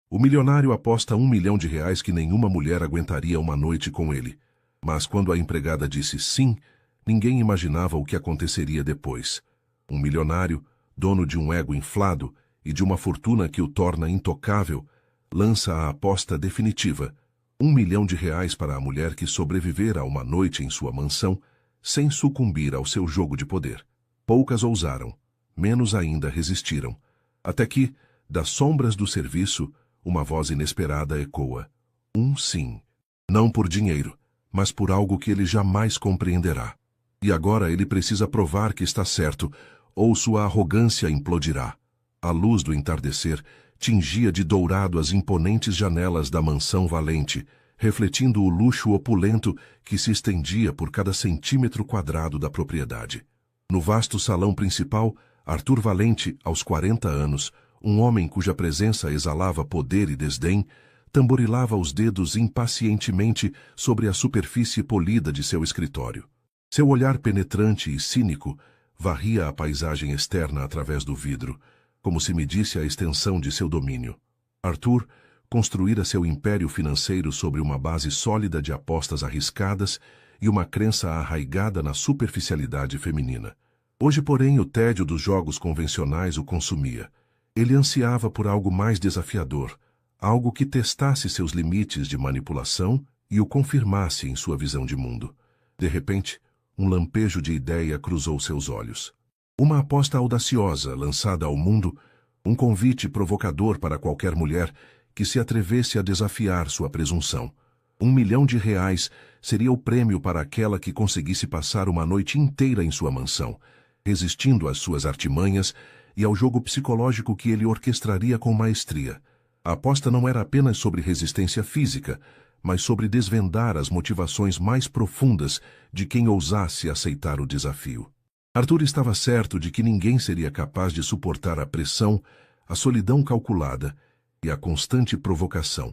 O milionário aposta R$ 1 milhão que nenhuma mulher aguentaria uma noite com ele. Mas quando a empregada disse sim, ninguém imaginava o que aconteceria depois. Um milionário, dono de um ego inflado e de uma fortuna que o torna intocável, lança a aposta definitiva: R$ 1 milhão para a mulher que sobreviver a uma noite em sua mansão, sem sucumbir ao seu jogo de poder. Poucas ousaram, menos ainda resistiram. Até que, das sombras do serviço, uma voz inesperada ecoa: um sim. Não por dinheiro, mas por algo que ele jamais compreenderá. E agora ele precisa provar que está certo, ou sua arrogância implodirá. A luz do entardecer tingia de dourado as imponentes janelas da mansão Valente, refletindo o luxo opulento que se estendia por cada centímetro quadrado da propriedade. No vasto salão principal, Arthur Valente, aos 40 anos, um homem cuja presença exalava poder e desdém, tamborilava os dedos impacientemente sobre a superfície polida de seu escritório. Seu olhar penetrante e cínico varria a paisagem externa através do vidro, como se medisse a extensão de seu domínio. Arthur construíra seu império financeiro sobre uma base sólida de apostas arriscadas e uma crença arraigada na superficialidade feminina. Hoje, porém, o tédio dos jogos convencionais o consumia. Ele ansiava por algo mais desafiador, algo que testasse seus limites de manipulação e o confirmasse em sua visão de mundo. De repente, um lampejo de ideia cruzou seus olhos. Uma aposta audaciosa lançada ao mundo, um convite provocador para qualquer mulher que se atrevesse a desafiar sua presunção. R$ 1 milhão seria o prêmio para aquela que conseguisse passar uma noite inteira em sua mansão, resistindo às suas artimanhas e ao jogo psicológico que ele orquestraria com maestria. A aposta não era apenas sobre resistência física, mas sobre desvendar as motivações mais profundas de quem ousasse aceitar o desafio. Arthur estava certo de que ninguém seria capaz de suportar a pressão, a solidão calculada e a constante provocação.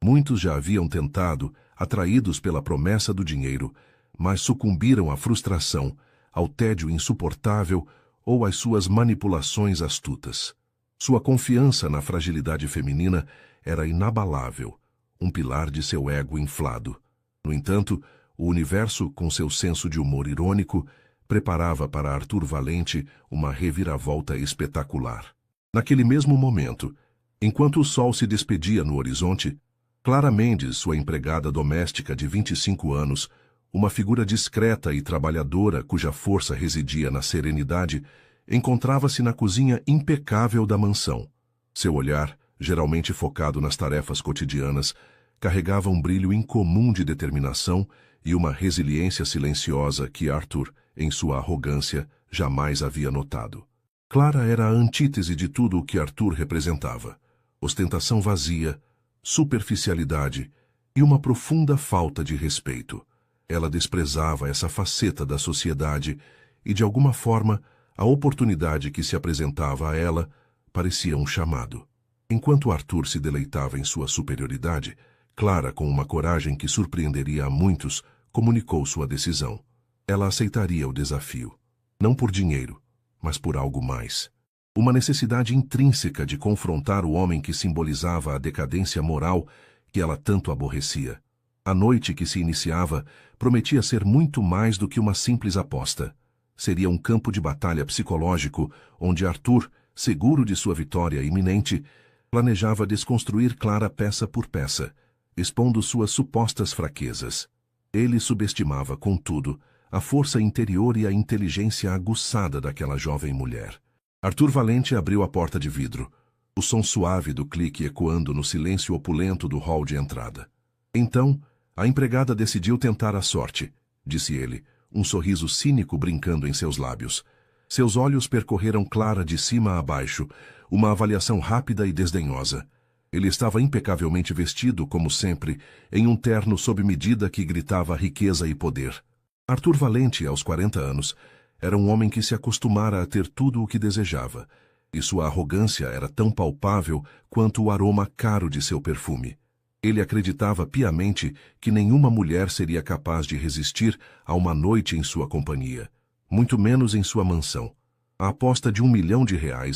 Muitos já haviam tentado, atraídos pela promessa do dinheiro, mas sucumbiram à frustração, ao tédio insuportável ou às suas manipulações astutas. Sua confiança na fragilidade feminina era inabalável, um pilar de seu ego inflado. No entanto, o universo, com seu senso de humor irônico, preparava para Arthur Valente uma reviravolta espetacular. Naquele mesmo momento, enquanto o sol se despedia no horizonte, Clara Mendes, sua empregada doméstica de 25 anos, uma figura discreta e trabalhadora cuja força residia na serenidade, encontrava-se na cozinha impecável da mansão. Seu olhar, geralmente focado nas tarefas cotidianas, carregava um brilho incomum de determinação e uma resiliência silenciosa que Arthur, em sua arrogância, jamais havia notado. Clara era a antítese de tudo o que Arthur representava: ostentação vazia, superficialidade e uma profunda falta de respeito. Ela desprezava essa faceta da sociedade e, de alguma forma, a oportunidade que se apresentava a ela parecia um chamado. Enquanto Arthur se deleitava em sua superioridade, Clara, com uma coragem que surpreenderia a muitos, comunicou sua decisão. Ela aceitaria o desafio, não por dinheiro, mas por algo mais. Uma necessidade intrínseca de confrontar o homem que simbolizava a decadência moral que ela tanto aborrecia. A noite que se iniciava prometia ser muito mais do que uma simples aposta. Seria um campo de batalha psicológico onde Arthur, seguro de sua vitória iminente, planejava desconstruir Clara peça por peça, expondo suas supostas fraquezas. Ele subestimava, contudo, a força interior e a inteligência aguçada daquela jovem mulher. Arthur Valente abriu a porta de vidro, o som suave do clique ecoando no silêncio opulento do hall de entrada. Então, a empregada decidiu tentar a sorte, disse ele, um sorriso cínico brincando em seus lábios. Seus olhos percorreram Clara de cima a baixo, uma avaliação rápida e desdenhosa. Ele estava impecavelmente vestido, como sempre, em um terno sob medida que gritava riqueza e poder. Arthur Valente, aos 40 anos, era um homem que se acostumara a ter tudo o que desejava, e sua arrogância era tão palpável quanto o aroma caro de seu perfume. Ele acreditava piamente que nenhuma mulher seria capaz de resistir a uma noite em sua companhia, muito menos em sua mansão. A aposta de R$ 1 milhão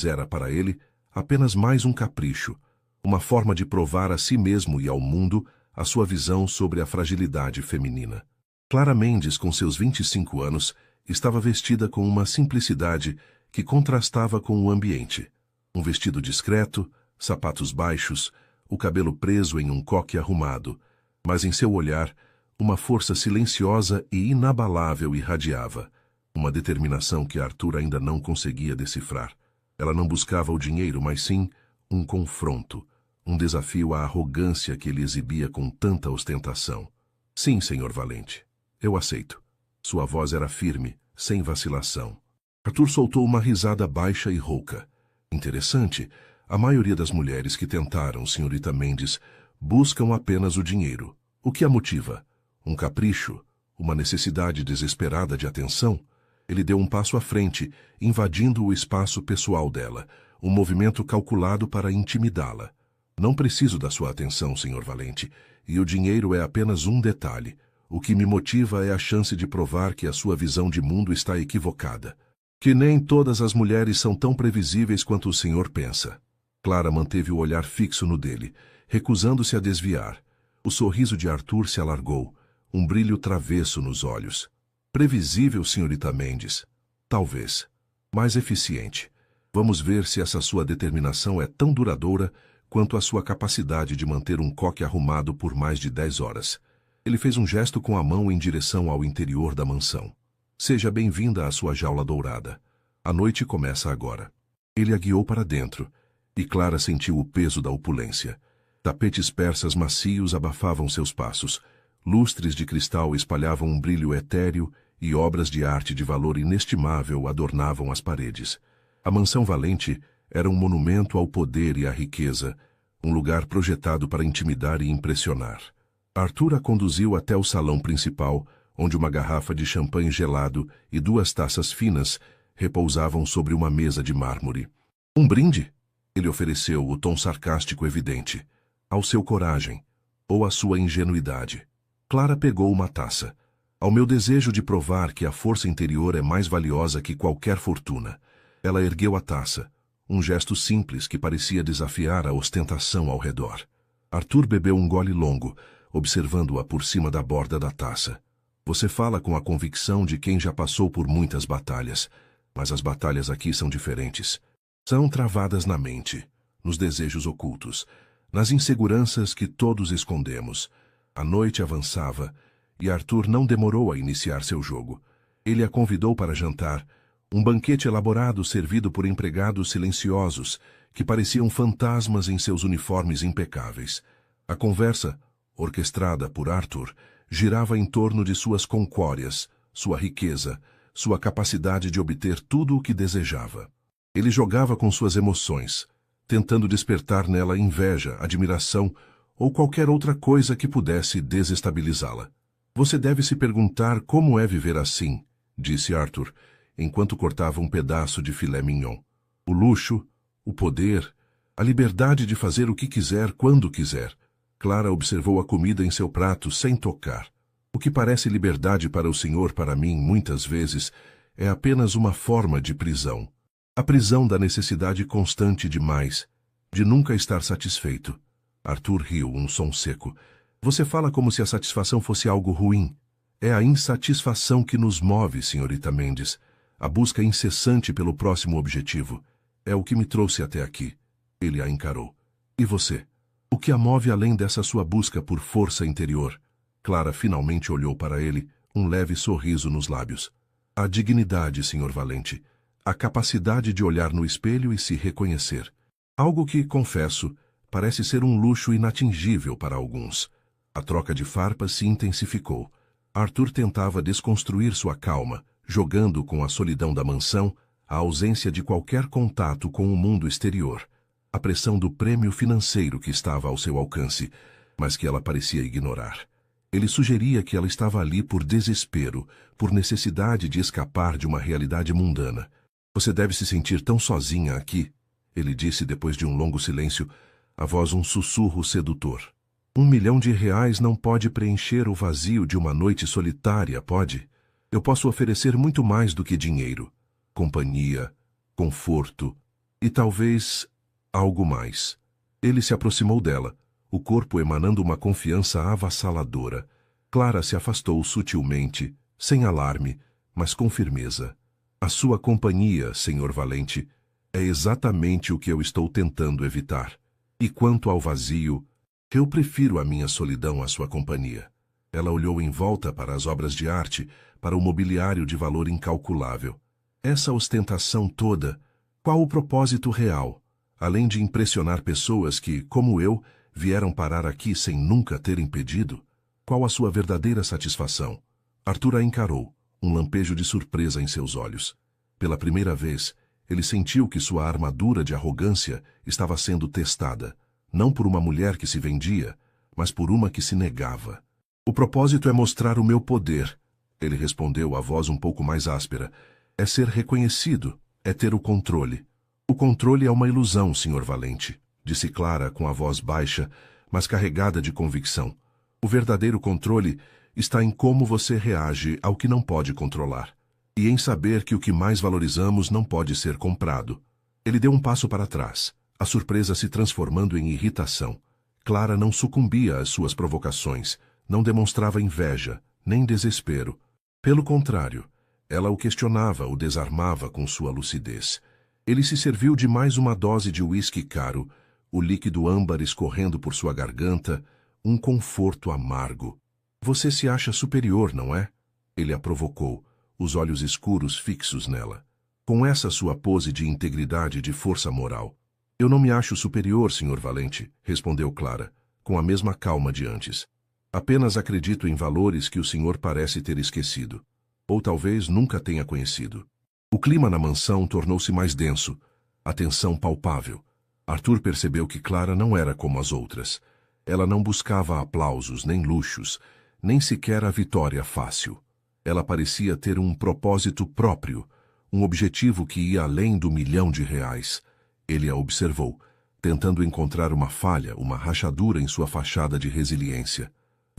era, para ele, apenas mais um capricho, uma forma de provar a si mesmo e ao mundo a sua visão sobre a fragilidade feminina. Clara Mendes, com seus 25 anos, estava vestida com uma simplicidade que contrastava com o ambiente. Um vestido discreto, sapatos baixos, o cabelo preso em um coque arrumado, mas em seu olhar, uma força silenciosa e inabalável irradiava, uma determinação que Arthur ainda não conseguia decifrar. Ela não buscava o dinheiro, mas sim um confronto, um desafio à arrogância que ele exibia com tanta ostentação. Sim, senhor Valente, eu aceito. Sua voz era firme, sem vacilação. Arthur soltou uma risada baixa e rouca. Interessante, a maioria das mulheres que tentaram, senhorita Mendes, buscam apenas o dinheiro. O que a motiva? Um capricho? Uma necessidade desesperada de atenção? Ele deu um passo à frente, invadindo o espaço pessoal dela, um movimento calculado para intimidá-la. Não preciso da sua atenção, senhor Valente, e o dinheiro é apenas um detalhe. O que me motiva é a chance de provar que a sua visão de mundo está equivocada. Que nem todas as mulheres são tão previsíveis quanto o senhor pensa. Clara manteve o olhar fixo no dele, recusando-se a desviar. O sorriso de Arthur se alargou, um brilho travesso nos olhos. Previsível, senhorita Mendes? Talvez. Mais eficiente. Vamos ver se essa sua determinação é tão duradoura quanto a sua capacidade de manter um coque arrumado por mais de 10 horas. Ele fez um gesto com a mão em direção ao interior da mansão. Seja bem-vinda à sua jaula dourada. A noite começa agora. Ele a guiou para dentro, e Clara sentiu o peso da opulência. Tapetes persas macios abafavam seus passos, lustres de cristal espalhavam um brilho etéreo e obras de arte de valor inestimável adornavam as paredes. A mansão Valente era um monumento ao poder e à riqueza, um lugar projetado para intimidar e impressionar. Arthur a conduziu até o salão principal, onde uma garrafa de champanhe gelado e 2 taças finas repousavam sobre uma mesa de mármore. Um brinde? Ele ofereceu, o tom sarcástico evidente. Ao seu coragem, ou à sua ingenuidade. Clara pegou uma taça. Ao meu desejo de provar que a força interior é mais valiosa que qualquer fortuna. Ela ergueu a taça, um gesto simples que parecia desafiar a ostentação ao redor. Arthur bebeu um gole longo, observando-a por cima da borda da taça. Você fala com a convicção de quem já passou por muitas batalhas, mas as batalhas aqui são diferentes. São travadas na mente, nos desejos ocultos, nas inseguranças que todos escondemos. A noite avançava, e Arthur não demorou a iniciar seu jogo. Ele a convidou para jantar, um banquete elaborado servido por empregados silenciosos, que pareciam fantasmas em seus uniformes impecáveis. A conversa, orquestrada por Arthur, girava em torno de suas conquórias, sua riqueza, sua capacidade de obter tudo o que desejava. Ele jogava com suas emoções, tentando despertar nela inveja, admiração ou qualquer outra coisa que pudesse desestabilizá-la. Você deve se perguntar como é viver assim, disse Arthur, enquanto cortava um pedaço de filé mignon. O luxo, o poder, a liberdade de fazer o que quiser quando quiser. Clara observou a comida em seu prato sem tocar. O que parece liberdade para o senhor, para mim, muitas vezes, é apenas uma forma de prisão. A prisão da necessidade constante de mais, de nunca estar satisfeito. Arthur riu, um som seco. Você fala como se a satisfação fosse algo ruim. É a insatisfação que nos move, senhorita Mendes. A busca incessante pelo próximo objetivo. É o que me trouxe até aqui. Ele a encarou. E você? O que a move além dessa sua busca por força interior? Clara finalmente olhou para ele, um leve sorriso nos lábios. A dignidade, senhor Valente. A capacidade de olhar no espelho e se reconhecer. Algo que, confesso, parece ser um luxo inatingível para alguns. A troca de farpas se intensificou. Arthur tentava desconstruir sua calma, jogando com a solidão da mansão, a ausência de qualquer contato com o mundo exterior, a pressão do prêmio financeiro que estava ao seu alcance, mas que ela parecia ignorar. Ele sugeria que ela estava ali por desespero, por necessidade de escapar de uma realidade mundana. Você deve se sentir tão sozinha aqui, ele disse depois de um longo silêncio, a voz um sussurro sedutor. R$1 milhão não pode preencher o vazio de uma noite solitária, pode? Eu posso oferecer muito mais do que dinheiro. Companhia, conforto e talvez algo mais. Ele se aproximou dela, o corpo emanando uma confiança avassaladora. Clara se afastou sutilmente, sem alarme, mas com firmeza. A sua companhia, Senhor Valente, é exatamente o que eu estou tentando evitar. E quanto ao vazio, eu prefiro a minha solidão à sua companhia. Ela olhou em volta para as obras de arte, para o mobiliário de valor incalculável. Essa ostentação toda, qual o propósito real, além de impressionar pessoas que, como eu, vieram parar aqui sem nunca terem pedido? Qual a sua verdadeira satisfação? Arthur a encarou, um lampejo de surpresa em seus olhos. Pela primeira vez, ele sentiu que sua armadura de arrogância estava sendo testada, não por uma mulher que se vendia, mas por uma que se negava. O propósito é mostrar o meu poder, ele respondeu, a voz um pouco mais áspera. É ser reconhecido, é ter o controle. O controle é uma ilusão, Senhor Valente, disse Clara com a voz baixa, mas carregada de convicção. O verdadeiro controle está em como você reage ao que não pode controlar, e em saber que o que mais valorizamos não pode ser comprado. Ele deu um passo para trás, a surpresa se transformando em irritação. Clara não sucumbia às suas provocações, não demonstrava inveja, nem desespero. Pelo contrário, ela o questionava, o desarmava com sua lucidez. Ele se serviu de mais uma dose de uísque caro, o líquido âmbar escorrendo por sua garganta, um conforto amargo. Você se acha superior, não é? Ele a provocou, os olhos escuros fixos nela. Com essa sua pose de integridade e de força moral. Eu não me acho superior, Senhor Valente, respondeu Clara, com a mesma calma de antes. Apenas acredito em valores que o senhor parece ter esquecido, ou talvez nunca tenha conhecido. O clima na mansão tornou-se mais denso, a tensão palpável. Arthur percebeu que Clara não era como as outras. Ela não buscava aplausos, nem luxos, nem sequer a vitória fácil. Ela parecia ter um propósito próprio, um objetivo que ia além do R$ 1.000.000. Ele a observou, tentando encontrar uma falha, uma rachadura em sua fachada de resiliência.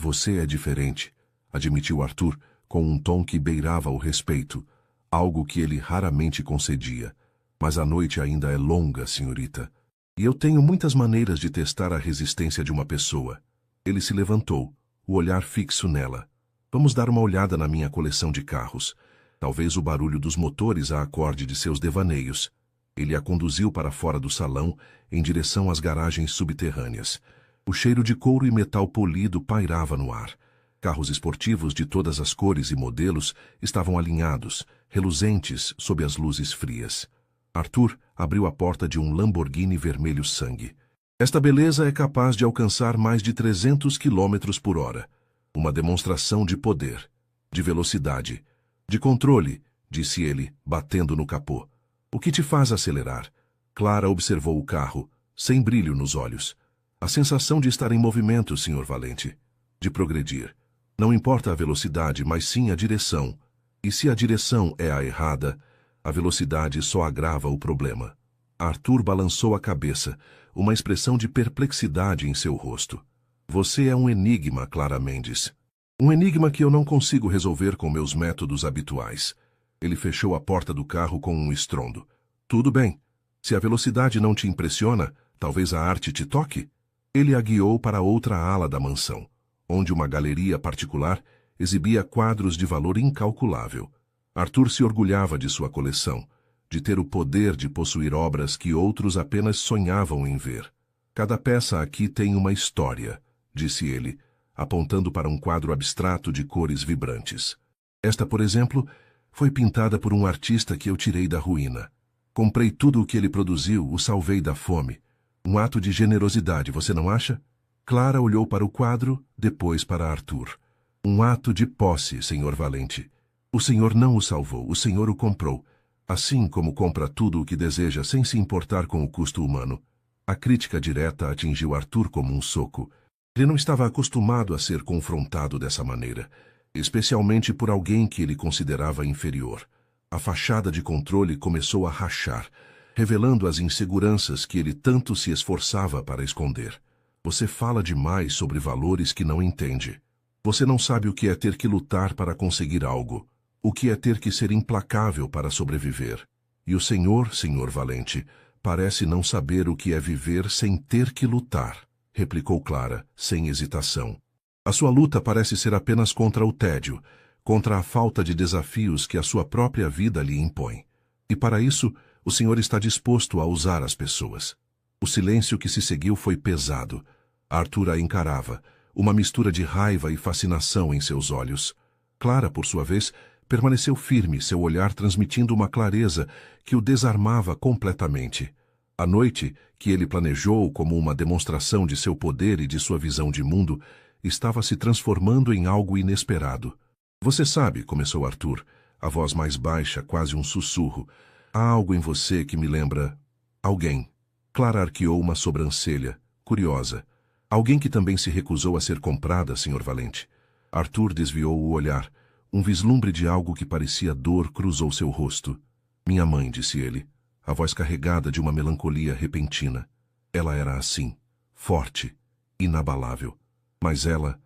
Você é diferente, admitiu Arthur, com um tom que beirava o respeito, algo que ele raramente concedia. Mas a noite ainda é longa, senhorita. E eu tenho muitas maneiras de testar a resistência de uma pessoa. Ele se levantou, o olhar fixo nela. Vamos dar uma olhada na minha coleção de carros. Talvez o barulho dos motores a acorde de seus devaneios. Ele a conduziu para fora do salão, em direção às garagens subterrâneas. O cheiro de couro e metal polido pairava no ar. Carros esportivos de todas as cores e modelos estavam alinhados, reluzentes sob as luzes frias. Arthur abriu a porta de um Lamborghini vermelho sangue. Esta beleza é capaz de alcançar mais de 300 quilômetros por hora. Uma demonstração de poder, de velocidade, de controle, disse ele, batendo no capô. O que te faz acelerar? Clara observou o carro, sem brilho nos olhos. A sensação de estar em movimento, Senhor Valente. De progredir. Não importa a velocidade, mas sim a direção. E se a direção é a errada, a velocidade só agrava o problema. Arthur balançou a cabeça, uma expressão de perplexidade em seu rosto. Você é um enigma, Clara Mendes. Um enigma que eu não consigo resolver com meus métodos habituais. Ele fechou a porta do carro com um estrondo. Tudo bem. Se a velocidade não te impressiona, talvez a arte te toque? Ele a guiou para outra ala da mansão, onde uma galeria particular exibia quadros de valor incalculável. Arthur se orgulhava de sua coleção, de ter o poder de possuir obras que outros apenas sonhavam em ver. Cada peça aqui tem uma história, disse ele, apontando para um quadro abstrato de cores vibrantes. Esta, por exemplo, foi pintada por um artista que eu tirei da ruína. Comprei tudo o que ele produziu, o salvei da fome. Um ato de generosidade, você não acha? Clara olhou para o quadro, depois para Arthur. Um ato de posse, Senhor Valente. O senhor não o salvou, o senhor o comprou. Assim como compra tudo o que deseja sem se importar com o custo humano. A crítica direta atingiu Arthur como um soco. Ele não estava acostumado a ser confrontado dessa maneira, especialmente por alguém que ele considerava inferior. A fachada de controle começou a rachar, revelando as inseguranças que ele tanto se esforçava para esconder. Você fala demais sobre valores que não entende. Você não sabe o que é ter que lutar para conseguir algo, o que é ter que ser implacável para sobreviver. E o senhor, Senhor Valente, Parece não saber o que é viver sem ter que lutar, replicou Clara, sem hesitação. A sua luta parece ser apenas contra o tédio, contra a falta de desafios que a sua própria vida lhe impõe. E para isso, o senhor está disposto a usar as pessoas. O silêncio que se seguiu foi pesado. Arthur a encarava, uma mistura de raiva e fascinação em seus olhos. Clara, por sua vez, permaneceu firme, seu olhar transmitindo uma clareza que o desarmava completamente. A noite, que ele planejou como uma demonstração de seu poder e de sua visão de mundo, estava se transformando em algo inesperado. Você sabe, começou Arthur, a voz mais baixa, quase um sussurro. Há algo em você que me lembra... alguém. Clara arqueou uma sobrancelha, curiosa. Alguém que também se recusou a ser comprada, Sr. Valente. Arthur desviou o olhar. Um vislumbre de algo que parecia dor cruzou seu rosto. Minha mãe, disse ele, a voz carregada de uma melancolia repentina. Ela era assim, forte, inabalável. Mas ela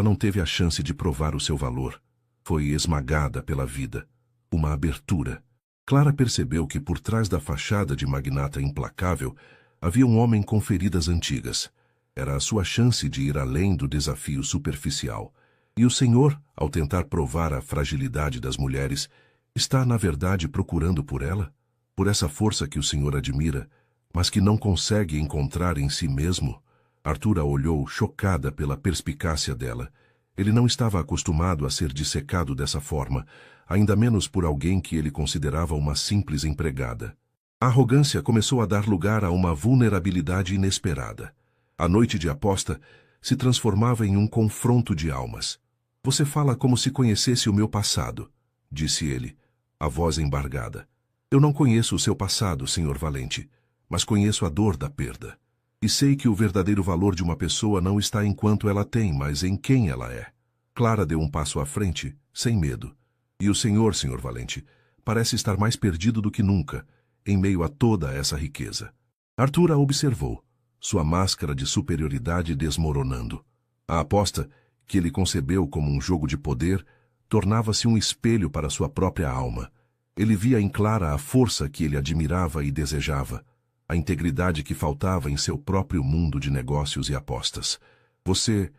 não teve a chance de provar o seu valor. Foi esmagada pela vida. Uma abertura. Clara percebeu que por trás da fachada de magnata implacável havia um homem com feridas antigas. Era a sua chance de ir além do desafio superficial. E o Senhor, ao tentar provar a fragilidade das mulheres, está, na verdade, procurando por ela? Por essa força que o Senhor admira, mas que não consegue encontrar em si mesmo? Arthur a olhou, chocada pela perspicácia dela. Ele não estava acostumado a ser dissecado dessa forma, ainda menos por alguém que ele considerava uma simples empregada. A arrogância começou a dar lugar a uma vulnerabilidade inesperada. A noite de aposta se transformava em um confronto de almas. Você fala como se conhecesse o meu passado, disse ele, a voz embargada. Eu não conheço o seu passado, Sr. Valente, mas conheço a dor da perda. E sei que o verdadeiro valor de uma pessoa não está em quanto ela tem, mas em quem ela é. Clara deu um passo à frente, sem medo. E o senhor, Sr. Valente, parece estar mais perdido do que nunca, em meio a toda essa riqueza. Arthur a observou, sua máscara de superioridade desmoronando. A aposta, que ele concebeu como um jogo de poder, tornava-se um espelho para sua própria alma. Ele via em Clara a força que ele admirava e desejava, a integridade que faltava em seu próprio mundo de negócios e apostas. Você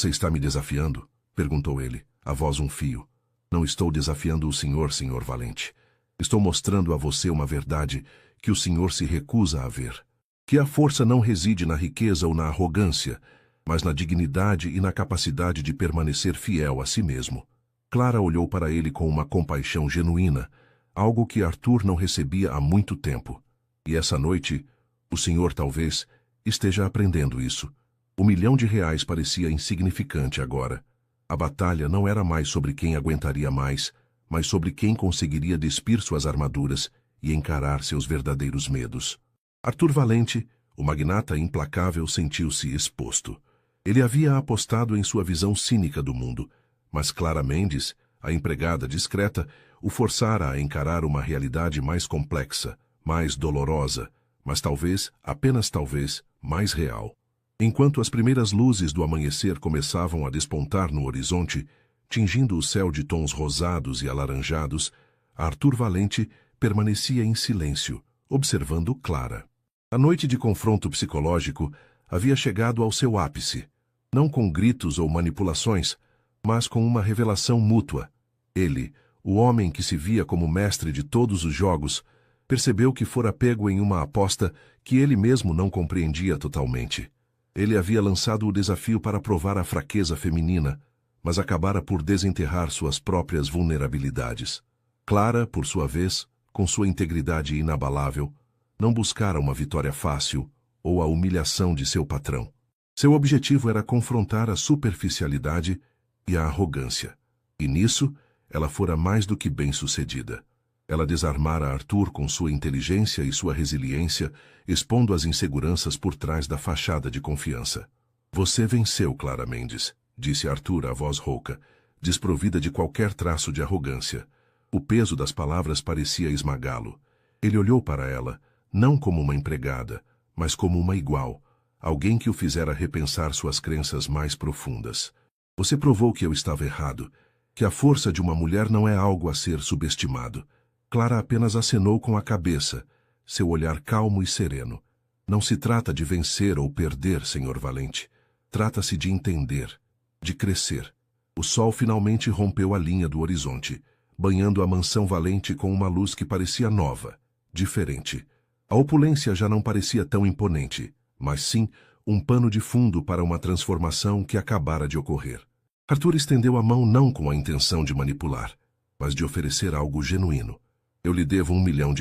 está me desafiando? Perguntou ele, a voz um fio. Não estou desafiando o senhor, Sr. Valente. Estou mostrando a você uma verdade que o senhor se recusa a ver. Que a força não reside na riqueza ou na arrogância, mas na dignidade e na capacidade de permanecer fiel a si mesmo. Clara olhou para ele com uma compaixão genuína, algo que Arthur não recebia há muito tempo. E essa noite, o senhor talvez esteja aprendendo isso. R$1 milhão parecia insignificante agora. A batalha não era mais sobre quem aguentaria mais, mas sobre quem conseguiria despir suas armaduras e encarar seus verdadeiros medos. Arthur Valente, o magnata implacável, sentiu-se exposto. Ele havia apostado em sua visão cínica do mundo, mas Clara Mendes, a empregada discreta, o forçara a encarar uma realidade mais complexa, mais dolorosa, mas talvez, apenas talvez, mais real. Enquanto as primeiras luzes do amanhecer começavam a despontar no horizonte, tingindo o céu de tons rosados e alaranjados, Arthur Valente permanecia em silêncio, observando Clara. A noite de confronto psicológico havia chegado ao seu ápice, não com gritos ou manipulações, mas com uma revelação mútua. Ele, o homem que se via como mestre de todos os jogos, percebeu que fora pego em uma aposta que ele mesmo não compreendia totalmente. Ele havia lançado o desafio para provar a fraqueza feminina, mas acabara por desenterrar suas próprias vulnerabilidades. Clara, por sua vez, com sua integridade inabalável, não buscara uma vitória fácil ou a humilhação de seu patrão. Seu objetivo era confrontar a superficialidade e a arrogância. E nisso, ela fora mais do que bem-sucedida. Ela desarmara Arthur com sua inteligência e sua resiliência, expondo as inseguranças por trás da fachada de confiança. Você venceu, Clara Mendes, disse Arthur à voz rouca, desprovida de qualquer traço de arrogância. O peso das palavras parecia esmagá-lo. Ele olhou para ela, não como uma empregada, mas como uma igual, alguém que o fizera repensar suas crenças mais profundas. Você provou que eu estava errado, que a força de uma mulher não é algo a ser subestimado. Clara apenas acenou com a cabeça, seu olhar calmo e sereno. Não se trata de vencer ou perder, Senhor Valente. Trata-se de entender, de crescer. O sol finalmente rompeu a linha do horizonte, banhando a mansão Valente com uma luz que parecia nova, diferente. A opulência já não parecia tão imponente, mas sim um pano de fundo para uma transformação que acabara de ocorrer. Arthur estendeu a mão não com a intenção de manipular, mas de oferecer algo genuíno. Eu lhe devo R$1 milhão.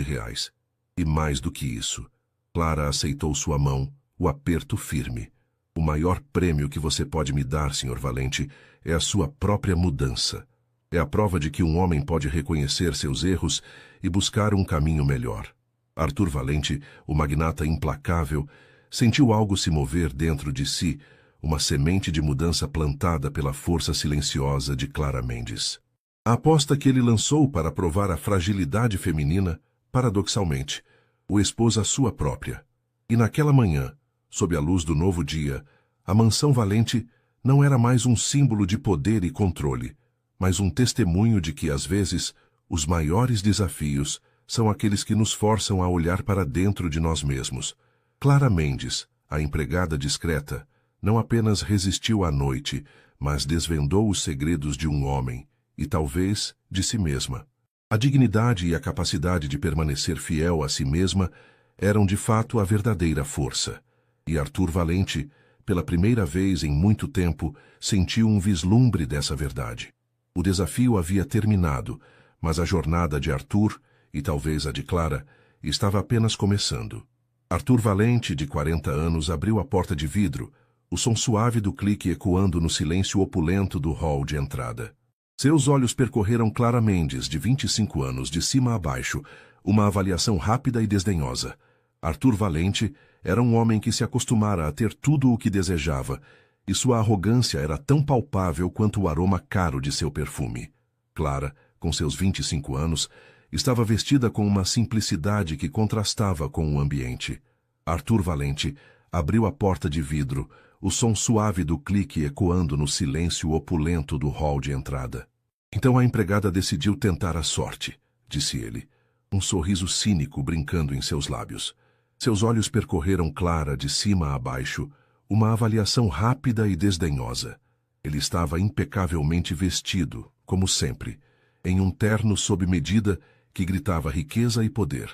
E mais do que isso, Clara aceitou sua mão, o aperto firme. O maior prêmio que você pode me dar, Sr. Valente, é a sua própria mudança. É a prova de que um homem pode reconhecer seus erros e buscar um caminho melhor. Arthur Valente, o magnata implacável, sentiu algo se mover dentro de si, uma semente de mudança plantada pela força silenciosa de Clara Mendes. A aposta que ele lançou para provar a fragilidade feminina, paradoxalmente, o expôs à sua própria. E naquela manhã, sob a luz do novo dia, a mansão Valente não era mais um símbolo de poder e controle, mas um testemunho de que, às vezes, os maiores desafios são aqueles que nos forçam a olhar para dentro de nós mesmos. Clara Mendes, a empregada discreta, não apenas resistiu à noite, mas desvendou os segredos de um homem, e talvez de si mesma. A dignidade e a capacidade de permanecer fiel a si mesma eram de fato a verdadeira força. E Arthur Valente, pela primeira vez em muito tempo, sentiu um vislumbre dessa verdade. O desafio havia terminado, mas a jornada de Arthur, e talvez a de Clara, estava apenas começando. Arthur Valente, de 40 anos, abriu a porta de vidro, o som suave do clique ecoando no silêncio opulento do hall de entrada. Seus olhos percorreram Clara Mendes, de 25 anos, de cima a baixo, uma avaliação rápida e desdenhosa. Arthur Valente era um homem que se acostumara a ter tudo o que desejava, e sua arrogância era tão palpável quanto o aroma caro de seu perfume. Clara, com seus 25 anos, estava vestida com uma simplicidade que contrastava com o ambiente. Arthur Valente abriu a porta de vidro, o som suave do clique ecoando no silêncio opulento do hall de entrada. Então a empregada decidiu tentar a sorte, disse ele, um sorriso cínico brincando em seus lábios. Seus olhos percorreram Clara de cima a baixo, uma avaliação rápida e desdenhosa. Ele estava impecavelmente vestido, como sempre, em um terno sob medida que gritava riqueza e poder.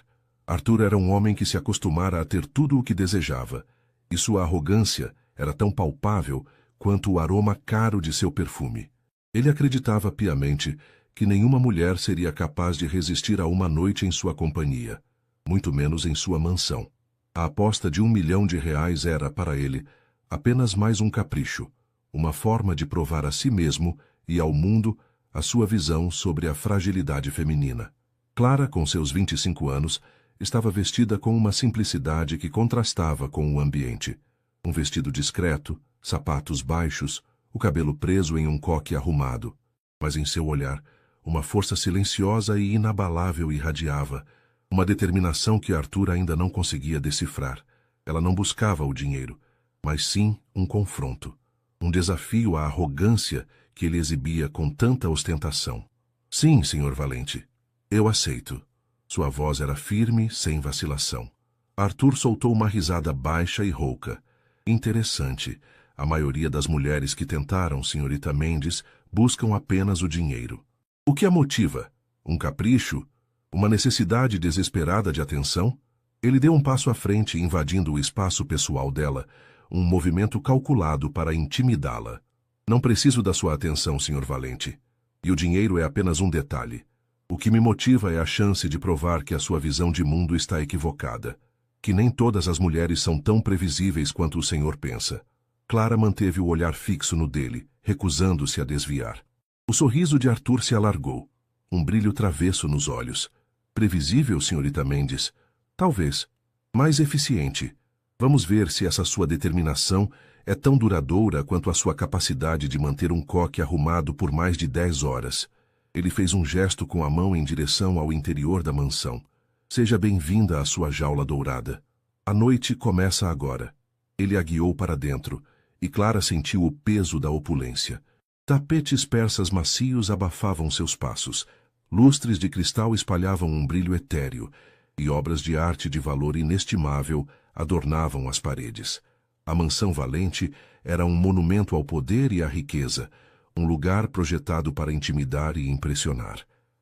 Arthur era um homem que se acostumara a ter tudo o que desejava, e sua arrogância era tão palpável quanto o aroma caro de seu perfume. Ele acreditava piamente que nenhuma mulher seria capaz de resistir a uma noite em sua companhia, muito menos em sua mansão. A aposta de R$1 milhão era, para ele, apenas mais um capricho, uma forma de provar a si mesmo e ao mundo a sua visão sobre a fragilidade feminina. Clara, com seus 25 anos, estava vestida com uma simplicidade que contrastava com o ambiente. Um vestido discreto, sapatos baixos, o cabelo preso em um coque arrumado. Mas em seu olhar, uma força silenciosa e inabalável irradiava, uma determinação que Arthur ainda não conseguia decifrar. Ela não buscava o dinheiro, mas sim um confronto, um desafio à arrogância que ele exibia com tanta ostentação. Sim, Sr. Valente, eu aceito. Sua voz era firme, sem vacilação. Arthur soltou uma risada baixa e rouca. Interessante. A maioria das mulheres que tentaram, Senhorita Mendes, buscam apenas o dinheiro. O que a motiva? Um capricho? Uma necessidade desesperada de atenção? Ele deu um passo à frente, invadindo o espaço pessoal dela, um movimento calculado para intimidá-la. Não preciso da sua atenção, Sr. Valente. E o dinheiro é apenas um detalhe. O que me motiva é a chance de provar que a sua visão de mundo está equivocada, que nem todas as mulheres são tão previsíveis quanto o senhor pensa. Clara manteve o olhar fixo no dele, recusando-se a desviar. O sorriso de Arthur se alargou, um brilho travesso nos olhos. Previsível, senhorita Mendes? Talvez. Mais eficiente. Vamos ver se essa sua determinação é tão duradoura quanto a sua capacidade de manter um coque arrumado por mais de 10 horas. Ele fez um gesto com a mão em direção ao interior da mansão. Seja bem-vinda à sua jaula dourada. A noite começa agora. Ele a guiou para dentro, e Clara sentiu o peso da opulência. Tapetes persas macios abafavam seus passos. Lustres de cristal espalhavam um brilho etéreo. e obras de arte de valor inestimável adornavam as paredes. A mansão Valente era um monumento ao poder e à riqueza, um lugar projetado para intimidar e impressionar.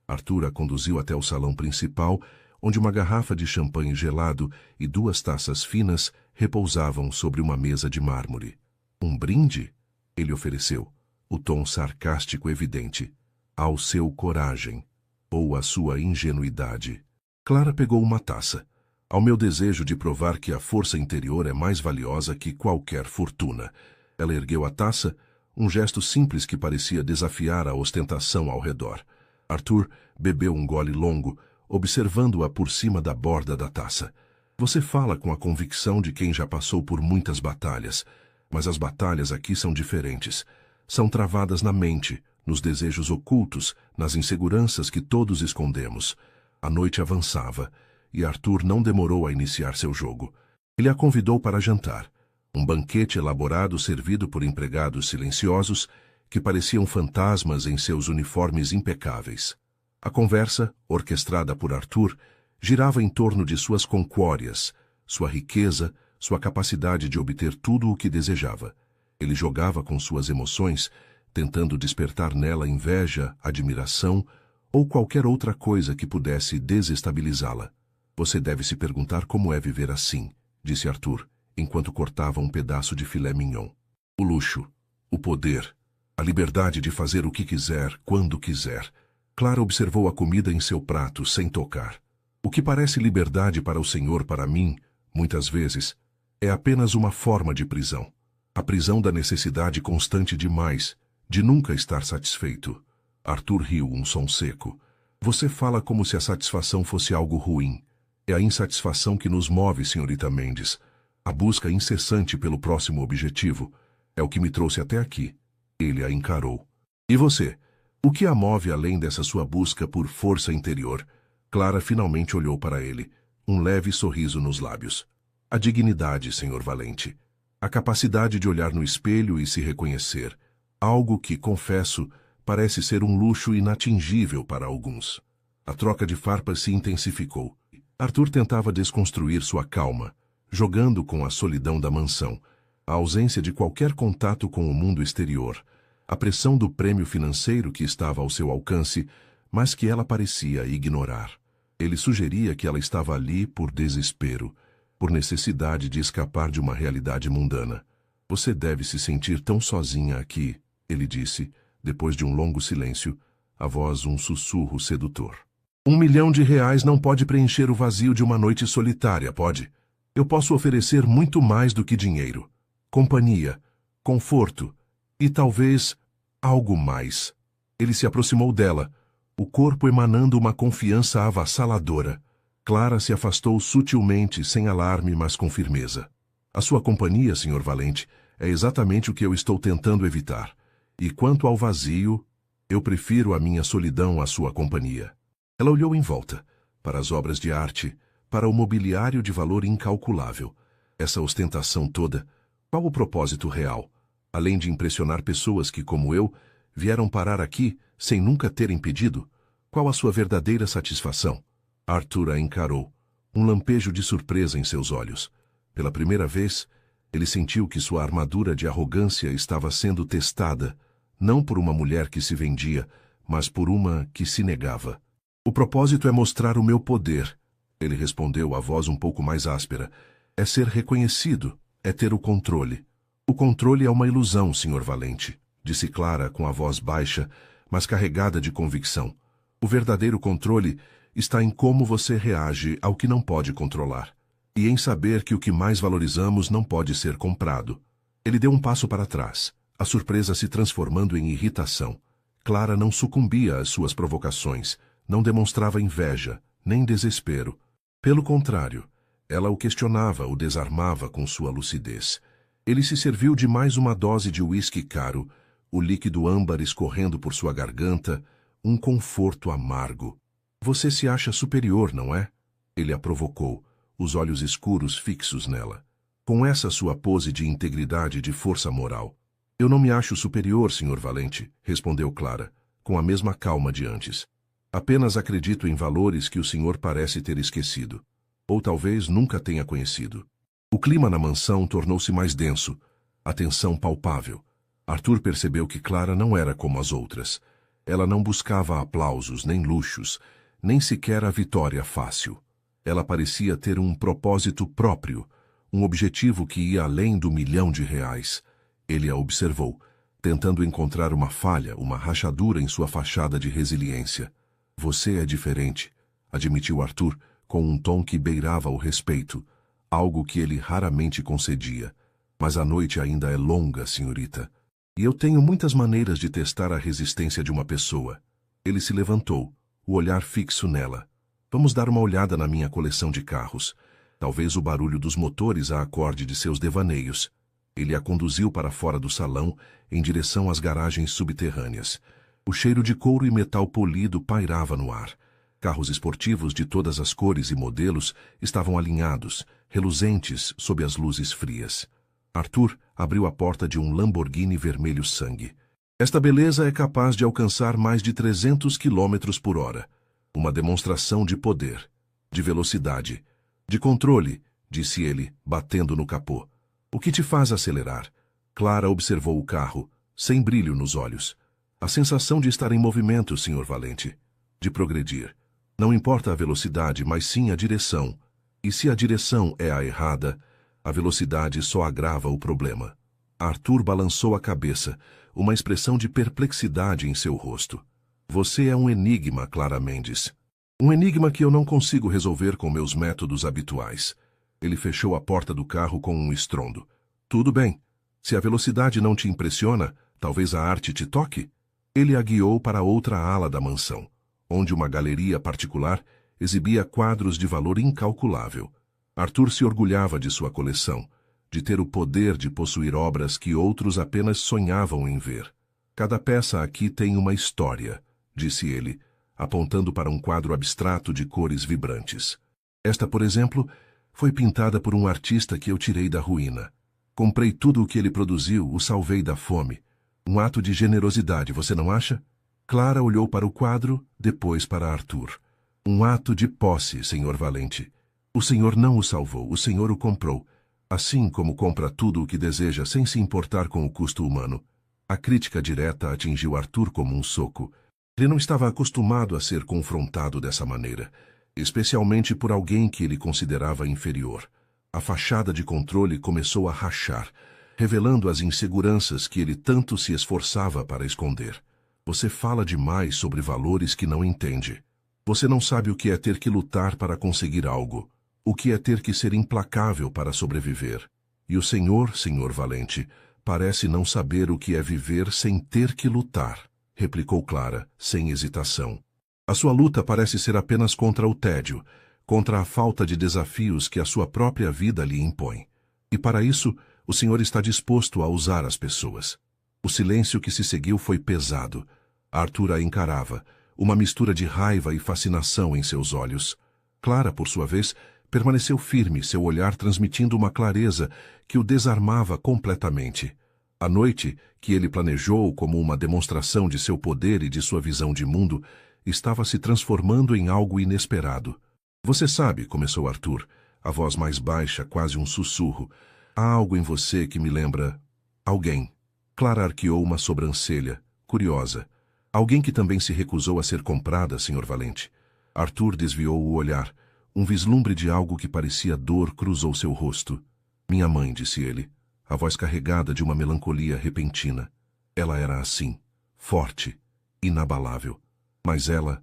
Arthur a conduziu até o salão principal, onde uma garrafa de champanhe gelado e 2 taças finas repousavam sobre uma mesa de mármore. Um brinde? Ele ofereceu, o tom sarcástico evidente. Ao seu coragem, ou à sua ingenuidade. Clara pegou uma taça. Ao meu desejo de provar que a força interior é mais valiosa que qualquer fortuna. Ela ergueu a taça, um gesto simples que parecia desafiar a ostentação ao redor. Arthur bebeu um gole longo, observando-a por cima da borda da taça. Você fala com a convicção de quem já passou por muitas batalhas, mas as batalhas aqui são diferentes. São travadas na mente, nos desejos ocultos, nas inseguranças que todos escondemos. A noite avançava, e Arthur não demorou a iniciar seu jogo. Ele a convidou para jantar. Um banquete elaborado servido por empregados silenciosos que pareciam fantasmas em seus uniformes impecáveis. A conversa, orquestrada por Arthur, girava em torno de suas conquórias, sua riqueza, sua capacidade de obter tudo o que desejava. Ele jogava com suas emoções, tentando despertar nela inveja, admiração ou qualquer outra coisa que pudesse desestabilizá-la. Você deve se perguntar como é viver assim, disse Arthur, enquanto cortava um pedaço de filé mignon. O luxo, o poder, a liberdade de fazer o que quiser, quando quiser. Clara observou a comida em seu prato, sem tocar. O que parece liberdade para o senhor, para mim, muitas vezes, é apenas uma forma de prisão. A prisão da necessidade constante de mais, de nunca estar satisfeito. Arthur riu, um som seco. Você fala como se a satisfação fosse algo ruim. É a insatisfação que nos move, senhorita Mendes. A busca incessante pelo próximo objetivo é o que me trouxe até aqui. Ele a encarou. E você? O que a move além dessa sua busca por força interior? Clara finalmente olhou para ele, um leve sorriso nos lábios. A dignidade, senhor Valente. A capacidade de olhar no espelho e se reconhecer. Algo que, confesso, parece ser um luxo inatingível para alguns. A troca de farpas se intensificou. Arthur tentava desconstruir sua calma, jogando com a solidão da mansão, a ausência de qualquer contato com o mundo exterior, a pressão do prêmio financeiro que estava ao seu alcance, mas que ela parecia ignorar. Ele sugeria que ela estava ali por desespero, por necessidade de escapar de uma realidade mundana. Você deve se sentir tão sozinha aqui, ele disse, depois de um longo silêncio, a voz um sussurro sedutor. R$1 milhão não pode preencher o vazio de uma noite solitária, pode? Eu posso oferecer muito mais do que dinheiro. Companhia, conforto e talvez algo mais. Ele se aproximou dela, o corpo emanando uma confiança avassaladora. Clara se afastou sutilmente, sem alarme, mas com firmeza. A sua companhia, senhor Valente, é exatamente o que eu estou tentando evitar. E quanto ao vazio, eu prefiro a minha solidão à sua companhia. Ela olhou em volta, para as obras de arte, para o mobiliário de valor incalculável. Essa ostentação toda, qual o propósito real? Além de impressionar pessoas que, como eu, vieram parar aqui sem nunca terem pedido, qual a sua verdadeira satisfação? Arthur a encarou, um lampejo de surpresa em seus olhos. Pela primeira vez, ele sentiu que sua armadura de arrogância estava sendo testada, não por uma mulher que se vendia, mas por uma que se negava. O propósito é mostrar o meu poder, ele respondeu, a voz um pouco mais áspera. É ser reconhecido, é ter o controle. O controle é uma ilusão, senhor Valente, disse Clara com a voz baixa, mas carregada de convicção. O verdadeiro controle está em como você reage ao que não pode controlar, e em saber que o que mais valorizamos não pode ser comprado. Ele deu um passo para trás, a surpresa se transformando em irritação. Clara não sucumbia às suas provocações, não demonstrava inveja, nem desespero. Pelo contrário, ela o questionava, o desarmava com sua lucidez. Ele se serviu de mais uma dose de uísque caro, o líquido âmbar escorrendo por sua garganta, um conforto amargo. Você se acha superior, não é? Ele a provocou, os olhos escuros fixos nela. Com essa sua pose de integridade e de força moral. Eu não me acho superior, senhor Valente, respondeu Clara, com a mesma calma de antes. Apenas acredito em valores que o senhor parece ter esquecido. Ou talvez nunca tenha conhecido. O clima na mansão tornou-se mais denso, a tensão palpável. Arthur percebeu que Clara não era como as outras. Ela não buscava aplausos nem luxos, nem sequer a vitória fácil. Ela parecia ter um propósito próprio, um objetivo que ia além do R$ 1.000.000. Ele a observou, tentando encontrar uma falha, uma rachadura em sua fachada de resiliência. Você é diferente, admitiu Arthur, com um tom que beirava o respeito, algo que ele raramente concedia. Mas a noite ainda é longa, senhorita. E eu tenho muitas maneiras de testar a resistência de uma pessoa. Ele se levantou, o olhar fixo nela. Vamos dar uma olhada na minha coleção de carros. Talvez o barulho dos motores a acorde de seus devaneios. Ele a conduziu para fora do salão, em direção às garagens subterrâneas. O cheiro de couro e metal polido pairava no ar. Carros esportivos de todas as cores e modelos estavam alinhados, reluzentes sob as luzes frias. Arthur abriu a porta de um Lamborghini vermelho sangue. Esta beleza é capaz de alcançar mais de 300 km por hora. Uma demonstração de poder, de velocidade, de controle, disse ele, batendo no capô. O que te faz acelerar? Clara observou o carro, sem brilho nos olhos. A sensação de estar em movimento, Sr. Valente. De progredir. Não importa a velocidade, mas sim a direção. E se a direção é a errada, a velocidade só agrava o problema. Arthur balançou a cabeça, uma expressão de perplexidade em seu rosto. Você é um enigma, Clara Mendes. Um enigma que eu não consigo resolver com meus métodos habituais. Ele fechou a porta do carro com um estrondo. Tudo bem. Se a velocidade não te impressiona, talvez a arte te toque? Ele a guiou para outra ala da mansão, onde uma galeria particular exibia quadros de valor incalculável. Arthur se orgulhava de sua coleção, de ter o poder de possuir obras que outros apenas sonhavam em ver. Cada peça aqui tem uma história, disse ele, apontando para um quadro abstrato de cores vibrantes. Esta, por exemplo, foi pintada por um artista que eu tirei da ruína. Comprei tudo o que ele produziu, o salvei da fome. Um ato de generosidade, você não acha? Clara olhou para o quadro, depois para Arthur. Um ato de posse, Sr. Valente. O senhor não o salvou, o senhor o comprou. Assim como compra tudo o que deseja sem se importar com o custo humano. A crítica direta atingiu Arthur como um soco. Ele não estava acostumado a ser confrontado dessa maneira, especialmente por alguém que ele considerava inferior. A fachada de controle começou a rachar, revelando as inseguranças que ele tanto se esforçava para esconder. Você fala demais sobre valores que não entende. Você não sabe o que é ter que lutar para conseguir algo, o que é ter que ser implacável para sobreviver. E o senhor, Sr. Valente, parece não saber o que é viver sem ter que lutar, replicou Clara, sem hesitação. A sua luta parece ser apenas contra o tédio, contra a falta de desafios que a sua própria vida lhe impõe. E para isso, o senhor está disposto a usar as pessoas. O silêncio que se seguiu foi pesado. Arthur a encarava, uma mistura de raiva e fascinação em seus olhos. Clara, por sua vez, permaneceu firme, seu olhar transmitindo uma clareza que o desarmava completamente. A noite, que ele planejou como uma demonstração de seu poder e de sua visão de mundo, estava se transformando em algo inesperado. Você sabe, começou Arthur, a voz mais baixa, quase um sussurro. Há algo em você que me lembra... alguém. Clara arqueou uma sobrancelha, curiosa. Alguém que também se recusou a ser comprada, Sr. Valente. Arthur desviou o olhar. Um vislumbre de algo que parecia dor cruzou seu rosto. Minha mãe, disse ele, a voz carregada de uma melancolia repentina. Ela era assim, forte, inabalável. Mas ela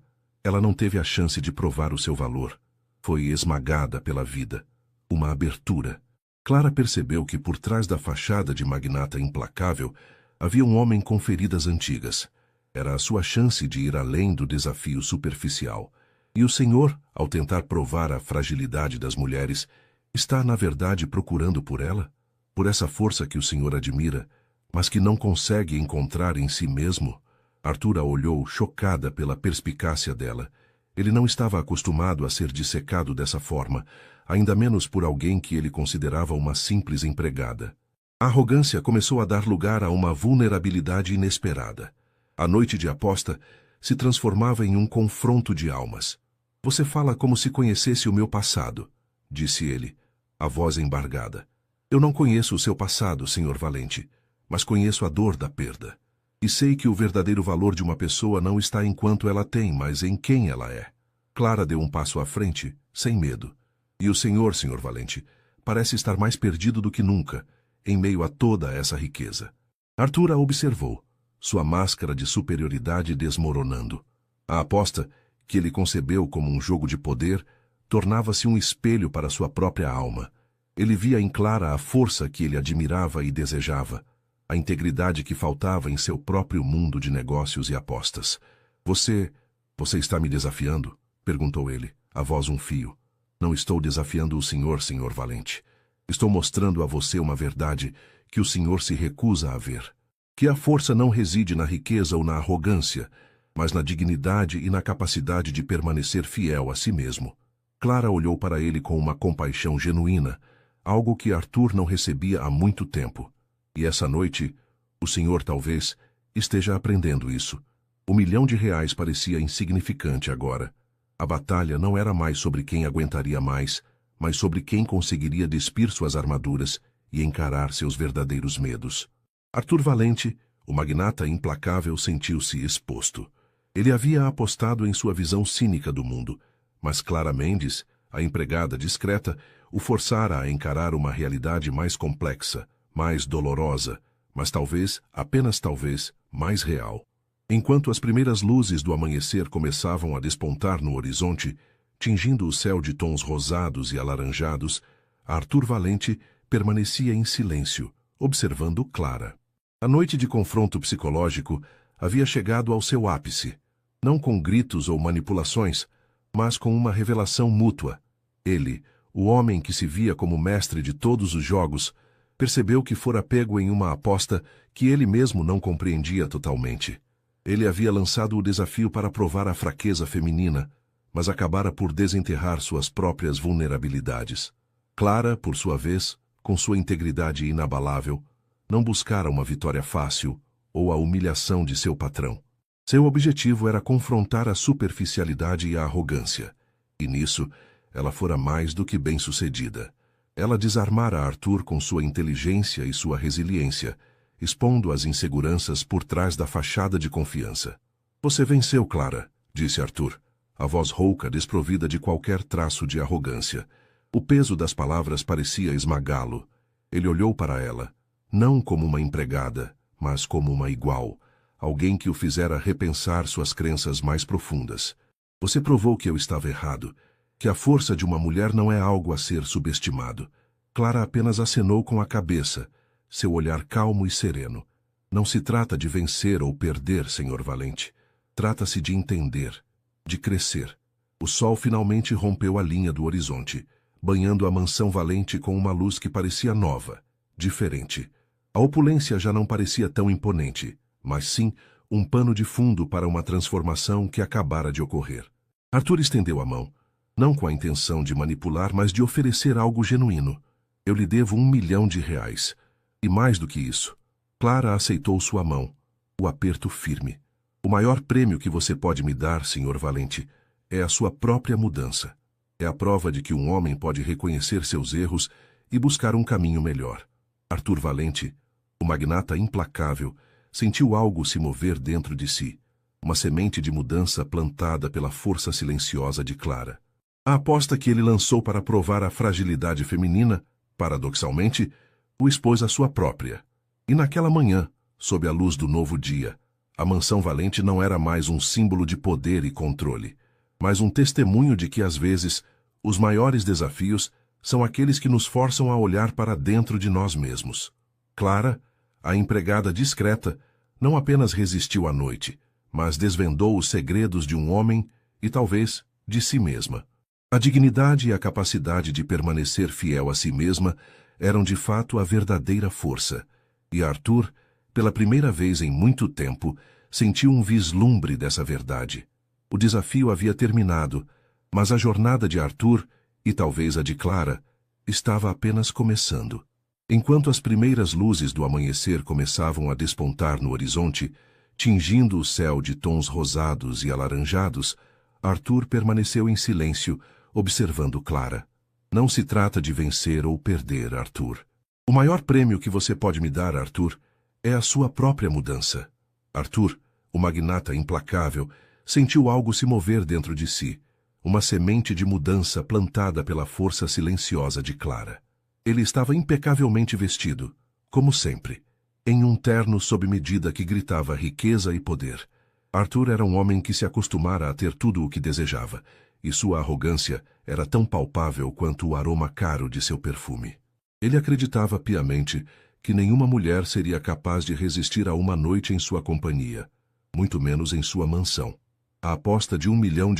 não teve a chance de provar o seu valor. Foi esmagada pela vida. Uma abertura. Clara percebeu que por trás da fachada de magnata implacável havia um homem com feridas antigas. Era a sua chance de ir além do desafio superficial. E o senhor, ao tentar provar a fragilidade das mulheres, está, na verdade, procurando por ela? Por essa força que o senhor admira, mas que não consegue encontrar em si mesmo? Arthur a olhou, chocada pela perspicácia dela. Ele não estava acostumado a ser dissecado dessa forma, ainda menos por alguém que ele considerava uma simples empregada. A arrogância começou a dar lugar a uma vulnerabilidade inesperada. A noite de aposta se transformava em um confronto de almas. Você fala como se conhecesse o meu passado, disse ele, a voz embargada. Eu não conheço o seu passado, Sr. Valente, mas conheço a dor da perda. E sei que o verdadeiro valor de uma pessoa não está em quanto ela tem, mas em quem ela é. Clara deu um passo à frente, sem medo. E o senhor, Sr. Valente, parece estar mais perdido do que nunca, em meio a toda essa riqueza. Arthur a observou, sua máscara de superioridade desmoronando. A aposta, que ele concebeu como um jogo de poder, tornava-se um espelho para sua própria alma. Ele via em Clara a força que ele admirava e desejava, a integridade que faltava em seu próprio mundo de negócios e apostas. Você está me desafiando? Perguntou ele, a voz um fio. Não estou desafiando o senhor, Sr. Valente. Estou mostrando a você uma verdade que o senhor se recusa a ver. Que a força não reside na riqueza ou na arrogância, mas na dignidade e na capacidade de permanecer fiel a si mesmo. Clara olhou para ele com uma compaixão genuína, algo que Arthur não recebia há muito tempo. E essa noite, o senhor talvez esteja aprendendo isso. R$1 milhão parecia insignificante agora. A batalha não era mais sobre quem aguentaria mais, mas sobre quem conseguiria despir suas armaduras e encarar seus verdadeiros medos. Arthur Valente, o magnata implacável, sentiu-se exposto. Ele havia apostado em sua visão cínica do mundo, mas Clara Mendes, a empregada discreta, o forçara a encarar uma realidade mais complexa, mais dolorosa, mas talvez, apenas talvez, mais real. Enquanto as primeiras luzes do amanhecer começavam a despontar no horizonte, tingindo o céu de tons rosados e alaranjados, Arthur Valente permanecia em silêncio, observando Clara. A noite de confronto psicológico havia chegado ao seu ápice, não com gritos ou manipulações, mas com uma revelação mútua. Ele, o homem que se via como mestre de todos os jogos, percebeu que fora pego em uma aposta que ele mesmo não compreendia totalmente. Ele havia lançado o desafio para provar a fraqueza feminina, mas acabara por desenterrar suas próprias vulnerabilidades. Clara, por sua vez, com sua integridade inabalável, não buscara uma vitória fácil ou a humilhação de seu patrão. Seu objetivo era confrontar a superficialidade e a arrogância, e nisso ela fora mais do que bem-sucedida. Ela desarmara Arthur com sua inteligência e sua resiliência, expondo as inseguranças por trás da fachada de confiança. Você venceu, Clara, disse Arthur, a voz rouca desprovida de qualquer traço de arrogância. O peso das palavras parecia esmagá-lo. Ele olhou para ela, não como uma empregada, mas como uma igual, alguém que o fizera repensar suas crenças mais profundas. Você provou que eu estava errado, que a força de uma mulher não é algo a ser subestimado. Clara apenas acenou com a cabeça, seu olhar calmo e sereno. Não se trata de vencer ou perder, Sr. Valente. Trata-se de entender, de crescer. O sol finalmente rompeu a linha do horizonte, banhando a mansão Valente com uma luz que parecia nova, diferente. A opulência já não parecia tão imponente, mas sim um pano de fundo para uma transformação que acabara de ocorrer. Arthur estendeu a mão, não com a intenção de manipular, mas de oferecer algo genuíno. Eu lhe devo R$1 milhão. E mais do que isso, Clara aceitou sua mão, o aperto firme. O maior prêmio que você pode me dar, Sr. Valente, é a sua própria mudança. É a prova de que um homem pode reconhecer seus erros e buscar um caminho melhor. Arthur Valente, o magnata implacável, sentiu algo se mover dentro de si, uma semente de mudança plantada pela força silenciosa de Clara. A aposta que ele lançou para provar a fragilidade feminina, paradoxalmente, o expôs à sua própria. E naquela manhã, sob a luz do novo dia, a mansão Valente não era mais um símbolo de poder e controle, mas um testemunho de que, às vezes, os maiores desafios são aqueles que nos forçam a olhar para dentro de nós mesmos. Clara, a empregada discreta, não apenas resistiu à noite, mas desvendou os segredos de um homem e, talvez, de si mesma. A dignidade e a capacidade de permanecer fiel a si mesma eram de fato a verdadeira força, e Arthur, pela primeira vez em muito tempo, sentiu um vislumbre dessa verdade. O desafio havia terminado, mas a jornada de Arthur, e talvez a de Clara, estava apenas começando. Enquanto as primeiras luzes do amanhecer começavam a despontar no horizonte, tingindo o céu de tons rosados e alaranjados, Arthur permaneceu em silêncio, observando Clara. Não se trata de vencer ou perder, Arthur. O maior prêmio que você pode me dar, Arthur, é a sua própria mudança. Arthur, o magnata implacável, sentiu algo se mover dentro de si, uma semente de mudança plantada pela força silenciosa de Clara. Ele estava impecavelmente vestido, como sempre, em um terno sob medida que gritava riqueza e poder. Arthur era um homem que se acostumara a ter tudo o que desejava, e sua arrogância era tão palpável quanto o aroma caro de seu perfume. Ele acreditava piamente que nenhuma mulher seria capaz de resistir a uma noite em sua companhia, muito menos em sua mansão. A aposta de R$1 milhão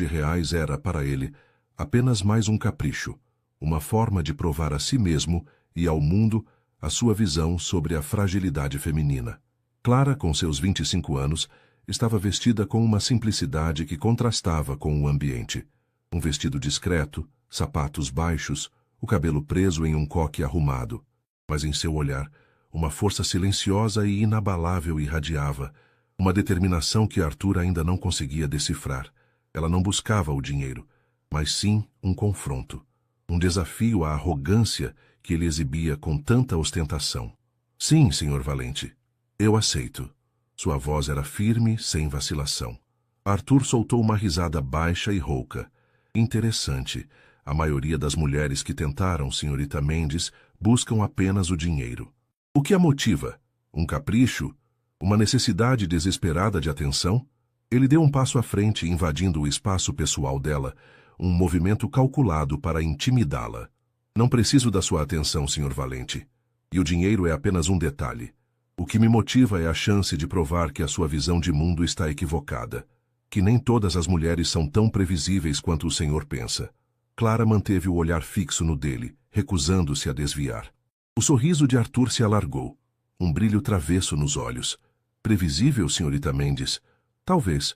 era, para ele, apenas mais um capricho, uma forma de provar a si mesmo e ao mundo a sua visão sobre a fragilidade feminina. Clara, com seus 25 anos, estava vestida com uma simplicidade que contrastava com o ambiente. Um vestido discreto, sapatos baixos, o cabelo preso em um coque arrumado. Mas em seu olhar, uma força silenciosa e inabalável irradiava, uma determinação que Arthur ainda não conseguia decifrar. Ela não buscava o dinheiro, mas sim um confronto, um desafio à arrogância que ele exibia com tanta ostentação. Sim, senhor Valente, eu aceito. Sua voz era firme, sem vacilação. Arthur soltou uma risada baixa e rouca. Interessante. A maioria das mulheres que tentaram, senhorita Mendes, buscam apenas o dinheiro. O que a motiva? Um capricho? Uma necessidade desesperada de atenção? Ele deu um passo à frente, invadindo o espaço pessoal dela, um movimento calculado para intimidá-la. Não preciso da sua atenção, senhor Valente. E o dinheiro é apenas um detalhe. O que me motiva é a chance de provar que a sua visão de mundo está equivocada, que nem todas as mulheres são tão previsíveis quanto o senhor pensa. Clara manteve o olhar fixo no dele, recusando-se a desviar. O sorriso de Arthur se alargou, um brilho travesso nos olhos. Previsível, senhorita Mendes? Talvez.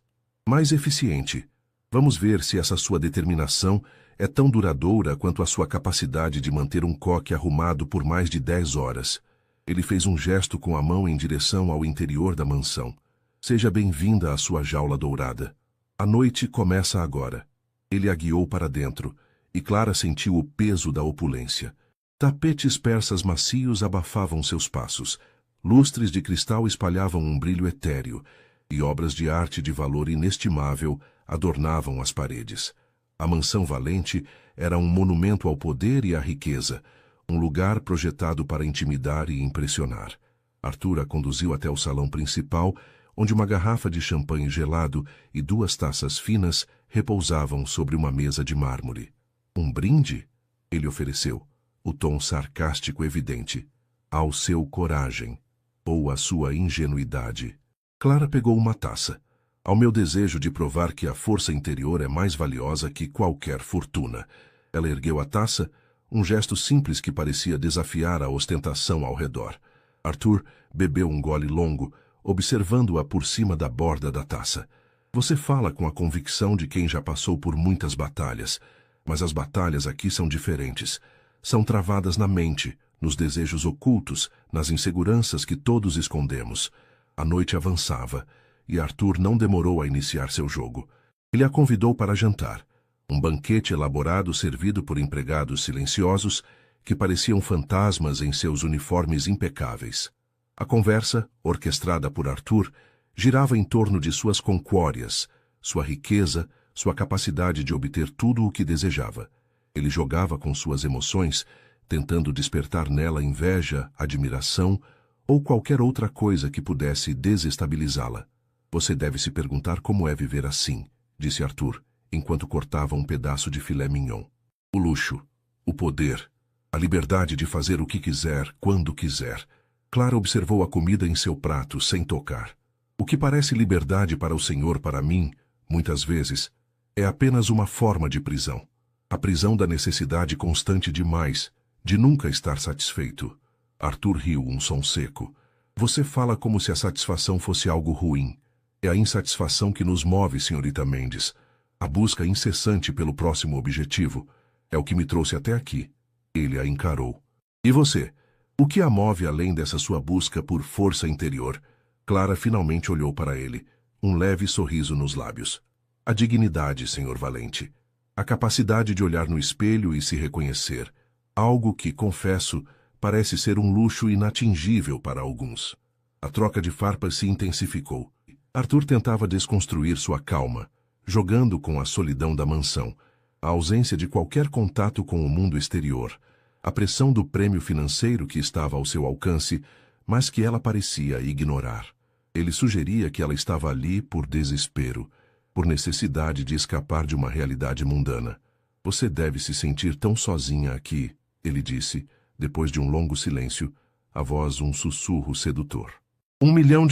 Mais eficiente. Vamos ver se essa sua determinação é tão duradoura quanto a sua capacidade de manter um coque arrumado por mais de 10 horas. Ele fez um gesto com a mão em direção ao interior da mansão. Seja bem-vinda à sua jaula dourada. A noite começa agora. Ele a guiou para dentro, e Clara sentiu o peso da opulência. Tapetes persas macios abafavam seus passos, lustres de cristal espalhavam um brilho etéreo, e obras de arte de valor inestimável adornavam as paredes. A mansão Valente era um monumento ao poder e à riqueza, um lugar projetado para intimidar e impressionar. Arthur a conduziu até o salão principal, onde uma garrafa de champanhe gelado e 2 taças finas repousavam sobre uma mesa de mármore. Um brinde? Ele ofereceu, o tom sarcástico evidente. Ao seu coragem, ou à sua ingenuidade. Clara pegou uma taça. Ao meu desejo de provar que a força interior é mais valiosa que qualquer fortuna. Ela ergueu a taça, um gesto simples que parecia desafiar a ostentação ao redor. Arthur bebeu um gole longo, observando-a por cima da borda da taça. Você fala com a convicção de quem já passou por muitas batalhas, mas as batalhas aqui são diferentes. São travadas na mente, nos desejos ocultos, nas inseguranças que todos escondemos. A noite avançava, e Arthur não demorou a iniciar seu jogo. Ele a convidou para jantar. Um banquete elaborado servido por empregados silenciosos que pareciam fantasmas em seus uniformes impecáveis. A conversa, orquestrada por Arthur, girava em torno de suas conquórias, sua riqueza, sua capacidade de obter tudo o que desejava. Ele jogava com suas emoções, tentando despertar nela inveja, admiração ou qualquer outra coisa que pudesse desestabilizá-la. Você deve se perguntar como é viver assim, disse Arthur, enquanto cortava um pedaço de filé mignon. O luxo, o poder, a liberdade de fazer o que quiser, quando quiser. Clara observou a comida em seu prato, sem tocar. O que parece liberdade para o senhor, para mim, muitas vezes, é apenas uma forma de prisão. A prisão da necessidade constante de mais, de nunca estar satisfeito. Arthur riu, um som seco. Você fala como se a satisfação fosse algo ruim. É a insatisfação que nos move, senhorita Mendes. A busca incessante pelo próximo objetivo é o que me trouxe até aqui. Ele a encarou. E você? O que a move além dessa sua busca por força interior? Clara finalmente olhou para ele, um leve sorriso nos lábios. A dignidade, Sr. Valente. A capacidade de olhar no espelho e se reconhecer. Algo que, confesso, parece ser um luxo inatingível para alguns. A troca de farpas se intensificou. Arthur tentava desconstruir sua calma, jogando com a solidão da mansão, a ausência de qualquer contato com o mundo exterior, a pressão do prêmio financeiro que estava ao seu alcance, mas que ela parecia ignorar. Ele sugeria que ela estava ali por desespero, por necessidade de escapar de uma realidade mundana. Você deve se sentir tão sozinha aqui, ele disse, depois de um longo silêncio, a voz um sussurro sedutor. R$1 milhão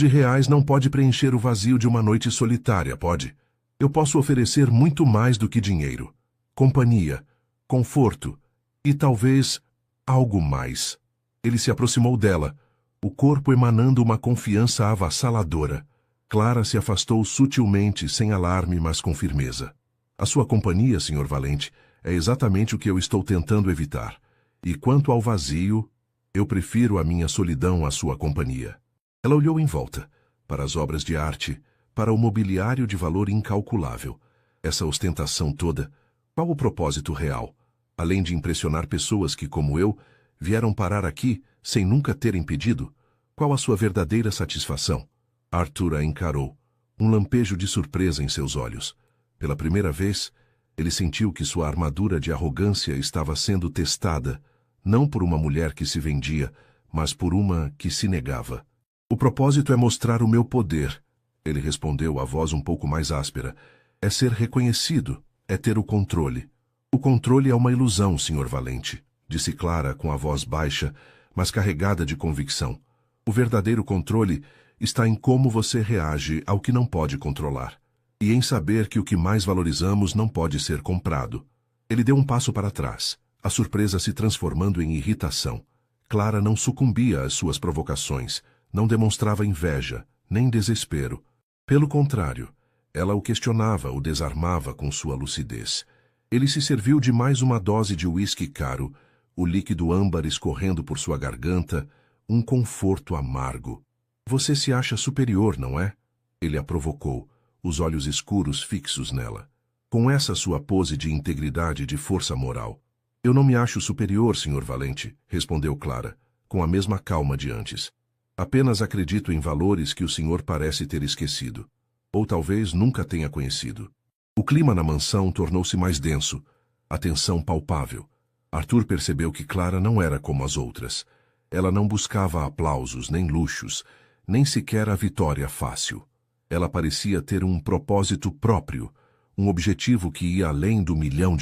não pode preencher o vazio de uma noite solitária, pode? Eu posso oferecer muito mais do que dinheiro. Companhia, conforto e talvez algo mais. Ele se aproximou dela, o corpo emanando uma confiança avassaladora. Clara se afastou sutilmente, sem alarme, mas com firmeza. A sua companhia, Sr. Valente, é exatamente o que eu estou tentando evitar. E quanto ao vazio, eu prefiro a minha solidão à sua companhia. Ela olhou em volta, para as obras de arte, para o mobiliário de valor incalculável. Essa ostentação toda, qual o propósito real? Além de impressionar pessoas que, como eu, vieram parar aqui sem nunca terem pedido, qual a sua verdadeira satisfação? Arthur a encarou, um lampejo de surpresa em seus olhos. Pela primeira vez, ele sentiu que sua armadura de arrogância estava sendo testada, não por uma mulher que se vendia, mas por uma que se negava. O propósito é mostrar o meu poder, ele respondeu, a voz um pouco mais áspera. É ser reconhecido, é ter o controle. O controle é uma ilusão, Sr. Valente, disse Clara com a voz baixa, mas carregada de convicção. O verdadeiro controle está em como você reage ao que não pode controlar, e em saber que o que mais valorizamos não pode ser comprado. Ele deu um passo para trás, a surpresa se transformando em irritação. Clara não sucumbia às suas provocações, não demonstrava inveja, nem desespero. Pelo contrário, ela o questionava, o desarmava com sua lucidez. Ele se serviu de mais uma dose de uísque caro, o líquido âmbar escorrendo por sua garganta, um conforto amargo. Você se acha superior, não é? Ele a provocou, os olhos escuros fixos nela. Com essa sua pose de integridade e de força moral. Eu não me acho superior, Sr. Valente, respondeu Clara, com a mesma calma de antes. Apenas acredito em valores que o senhor parece ter esquecido. Ou talvez nunca tenha conhecido. O clima na mansão tornou-se mais denso, a tensão palpável. Arthur percebeu que Clara não era como as outras. Ela não buscava aplausos, nem luxos, nem sequer a vitória fácil. Ela parecia ter um propósito próprio, um objetivo que ia além do R$1 milhão.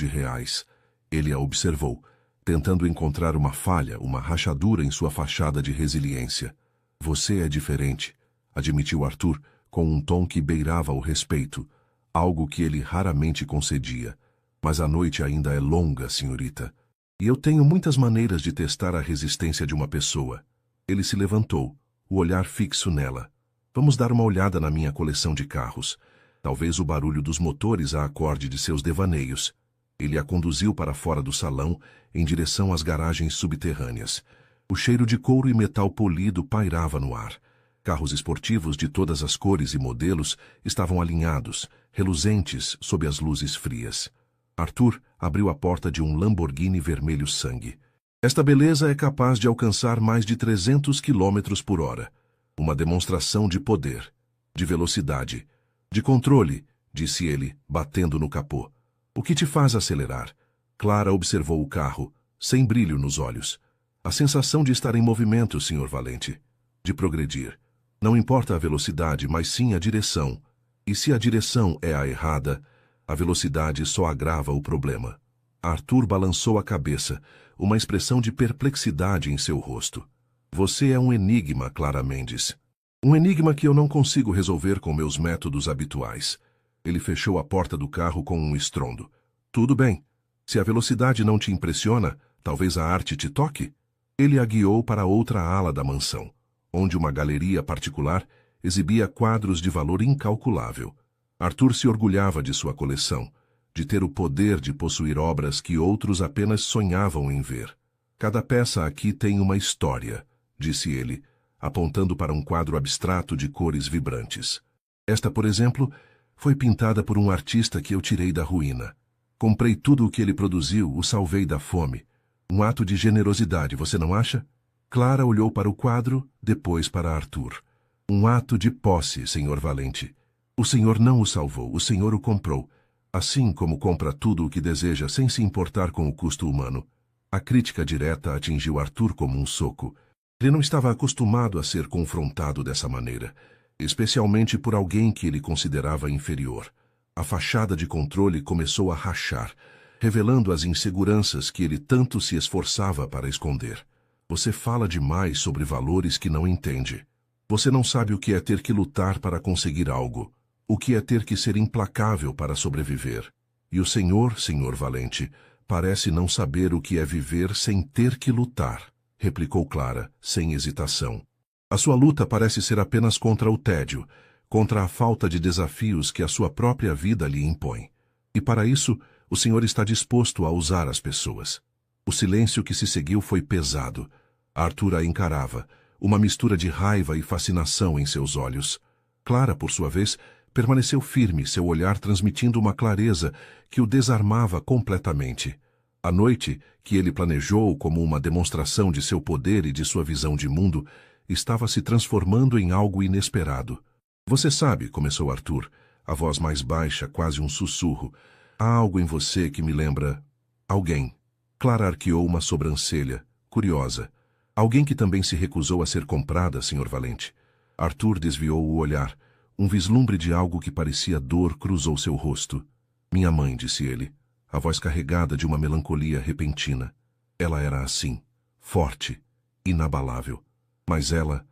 Ele a observou, tentando encontrar uma falha, uma rachadura em sua fachada de resiliência. Você é diferente, admitiu Arthur, com um tom que beirava o respeito, algo que ele raramente concedia. Mas a noite ainda é longa, senhorita. E eu tenho muitas maneiras de testar a resistência de uma pessoa. Ele se levantou, o olhar fixo nela. Vamos dar uma olhada na minha coleção de carros. Talvez o barulho dos motores a acorde de seus devaneios. Ele a conduziu para fora do salão, em direção às garagens subterrâneas. O cheiro de couro e metal polido pairava no ar. Carros esportivos de todas as cores e modelos estavam alinhados, reluzentes sob as luzes frias. Arthur abriu a porta de um Lamborghini vermelho sangue. Esta beleza é capaz de alcançar mais de 300 km por hora. Uma demonstração de poder, de velocidade, de controle, disse ele, batendo no capô. O que te faz acelerar? Clara observou o carro, sem brilho nos olhos. A sensação de estar em movimento, Sr. Valente. De progredir. Não importa a velocidade, mas sim a direção. E se a direção é a errada, a velocidade só agrava o problema. Arthur balançou a cabeça, uma expressão de perplexidade em seu rosto. Você é um enigma, Clara Mendes. Um enigma que eu não consigo resolver com meus métodos habituais. Ele fechou a porta do carro com um estrondo. Tudo bem. Se a velocidade não te impressiona, talvez a arte te toque? Ele a guiou para outra ala da mansão, onde uma galeria particular exibia quadros de valor incalculável. Arthur se orgulhava de sua coleção, de ter o poder de possuir obras que outros apenas sonhavam em ver. Cada peça aqui tem uma história, disse ele, apontando para um quadro abstrato de cores vibrantes. Esta, por exemplo, foi pintada por um artista que eu tirei da ruína. Comprei tudo o que ele produziu, o salvei da fome. Um ato de generosidade, você não acha? Clara olhou para o quadro, depois para Arthur. Um ato de posse, Senhor Valente. O Senhor não o salvou, o Senhor o comprou. Assim como compra tudo o que deseja sem se importar com o custo humano. A crítica direta atingiu Arthur como um soco. Ele não estava acostumado a ser confrontado dessa maneira, especialmente por alguém que ele considerava inferior. A fachada de controle começou a rachar, revelando as inseguranças que ele tanto se esforçava para esconder. Você fala demais sobre valores que não entende. Você não sabe o que é ter que lutar para conseguir algo, o que é ter que ser implacável para sobreviver. E o Senhor Valente, parece não saber o que é viver sem ter que lutar, replicou Clara, sem hesitação. A sua luta parece ser apenas contra o tédio, contra a falta de desafios que a sua própria vida lhe impõe. E para isso, o Senhor está disposto a usar as pessoas. O silêncio que se seguiu foi pesado. Arthur a encarava, uma mistura de raiva e fascinação em seus olhos. Clara, por sua vez, permaneceu firme, seu olhar transmitindo uma clareza que o desarmava completamente. A noite, que ele planejou como uma demonstração de seu poder e de sua visão de mundo, estava se transformando em algo inesperado. Você sabe, começou Arthur, a voz mais baixa, quase um sussurro. Há algo em você que me lembra... alguém. Clara arqueou uma sobrancelha, curiosa. Alguém que também se recusou a ser comprada, Senhor Valente. Arthur desviou o olhar. Um vislumbre de algo que parecia dor cruzou seu rosto. Minha mãe, disse ele, a voz carregada de uma melancolia repentina. Ela era assim, forte, inabalável. Mas ela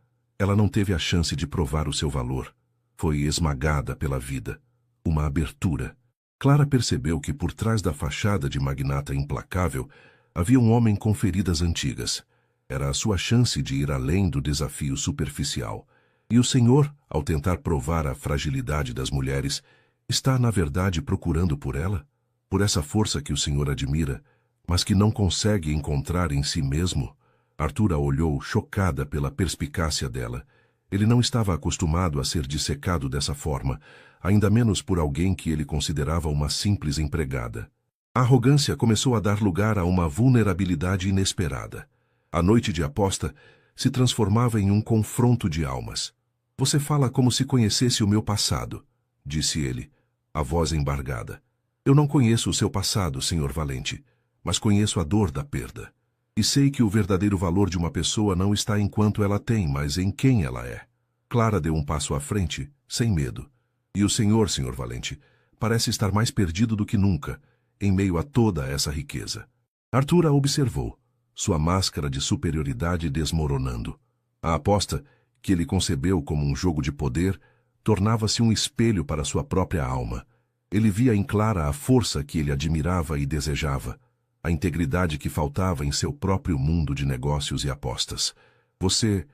não teve a chance de provar o seu valor. Foi esmagada pela vida. Uma abertura. Clara percebeu que por trás da fachada de magnata implacável havia um homem com feridas antigas. Era a sua chance de ir além do desafio superficial. E o Senhor, ao tentar provar a fragilidade das mulheres, está, na verdade, procurando por ela? Por essa força que o Senhor admira, mas que não consegue encontrar em si mesmo? Arthur a olhou, chocada pela perspicácia dela. Ele não estava acostumado a ser dissecado dessa forma, ainda menos por alguém que ele considerava uma simples empregada. A arrogância começou a dar lugar a uma vulnerabilidade inesperada. A noite de aposta se transformava em um confronto de almas. Você fala como se conhecesse o meu passado, disse ele, a voz embargada. Eu não conheço o seu passado, Senhor Valente, mas conheço a dor da perda. E sei que o verdadeiro valor de uma pessoa não está em quanto ela tem, mas em quem ela é. Clara deu um passo à frente, sem medo. E o Senhor Valente, parece estar mais perdido do que nunca, em meio a toda essa riqueza. Arthur a observou, sua máscara de superioridade desmoronando. A aposta, que ele concebeu como um jogo de poder, tornava-se um espelho para sua própria alma. Ele via em Clara a força que ele admirava e desejava, a integridade que faltava em seu próprio mundo de negócios e apostas. Você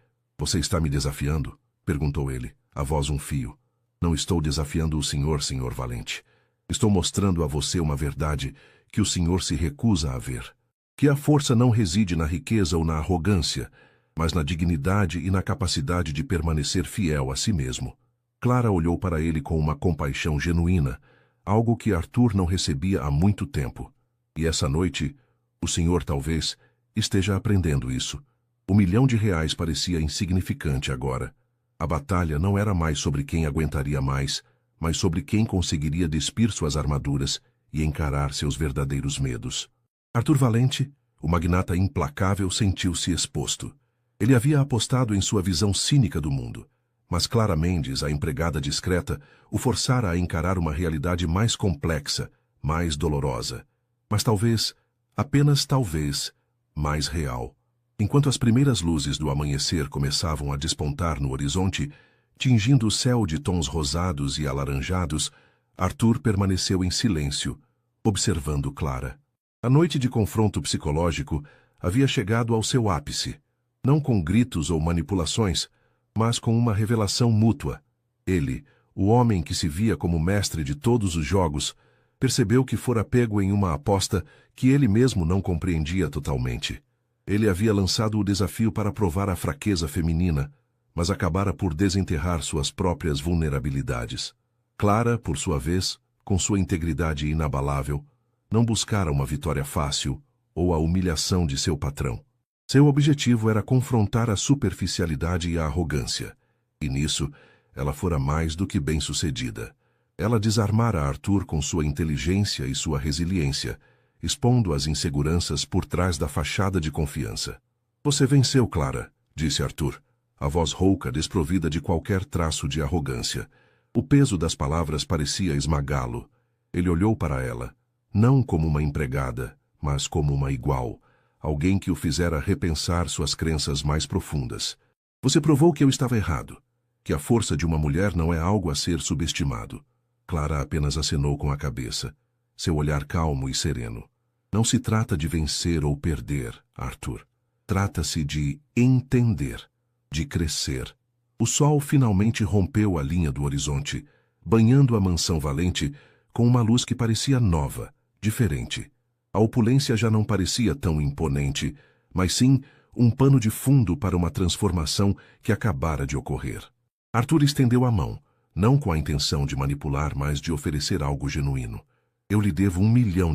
está me desafiando? Perguntou ele, a voz um fio. Não estou desafiando o Senhor Valente. Estou mostrando a você uma verdade que o Senhor se recusa a ver. Que a força não reside na riqueza ou na arrogância, mas na dignidade e na capacidade de permanecer fiel a si mesmo. Clara olhou para ele com uma compaixão genuína, algo que Arthur não recebia há muito tempo. E essa noite, o Senhor talvez esteja aprendendo isso. R$1 milhão parecia insignificante agora. A batalha não era mais sobre quem aguentaria mais, mas sobre quem conseguiria despir suas armaduras e encarar seus verdadeiros medos. Arthur Valente, o magnata implacável, sentiu-se exposto. Ele havia apostado em sua visão cínica do mundo, mas Clara Mendes, a empregada discreta, o forçara a encarar uma realidade mais complexa, mais dolorosa. Mas talvez, apenas talvez, mais real. Enquanto as primeiras luzes do amanhecer começavam a despontar no horizonte, tingindo o céu de tons rosados e alaranjados, Arthur permaneceu em silêncio, observando Clara. A noite de confronto psicológico havia chegado ao seu ápice, não com gritos ou manipulações, mas com uma revelação mútua. Ele, o homem que se via como mestre de todos os jogos, percebeu que fora pego em uma aposta que ele mesmo não compreendia totalmente. Ele havia lançado o desafio para provar a fraqueza feminina, mas acabara por desenterrar suas próprias vulnerabilidades. Clara, por sua vez, com sua integridade inabalável, não buscara uma vitória fácil ou a humilhação de seu patrão. Seu objetivo era confrontar a superficialidade e a arrogância, e nisso ela fora mais do que bem-sucedida. Ela desarmara Arthur com sua inteligência e sua resiliência, expondo as inseguranças por trás da fachada de confiança. Você venceu, Clara, disse Arthur, a voz rouca desprovida de qualquer traço de arrogância. O peso das palavras parecia esmagá-lo. Ele olhou para ela, não como uma empregada, mas como uma igual, alguém que o fizera repensar suas crenças mais profundas. Você provou que eu estava errado, que a força de uma mulher não é algo a ser subestimado. Clara apenas acenou com a cabeça, seu olhar calmo e sereno. Não se trata de vencer ou perder, Arthur. Trata-se de entender, de crescer. O sol finalmente rompeu a linha do horizonte, banhando a mansão Valente com uma luz que parecia nova, diferente. A opulência já não parecia tão imponente, mas sim um pano de fundo para uma transformação que acabara de ocorrer. Arthur estendeu a mão, não com a intenção de manipular, mas de oferecer algo genuíno. Eu lhe devo R$1 milhão.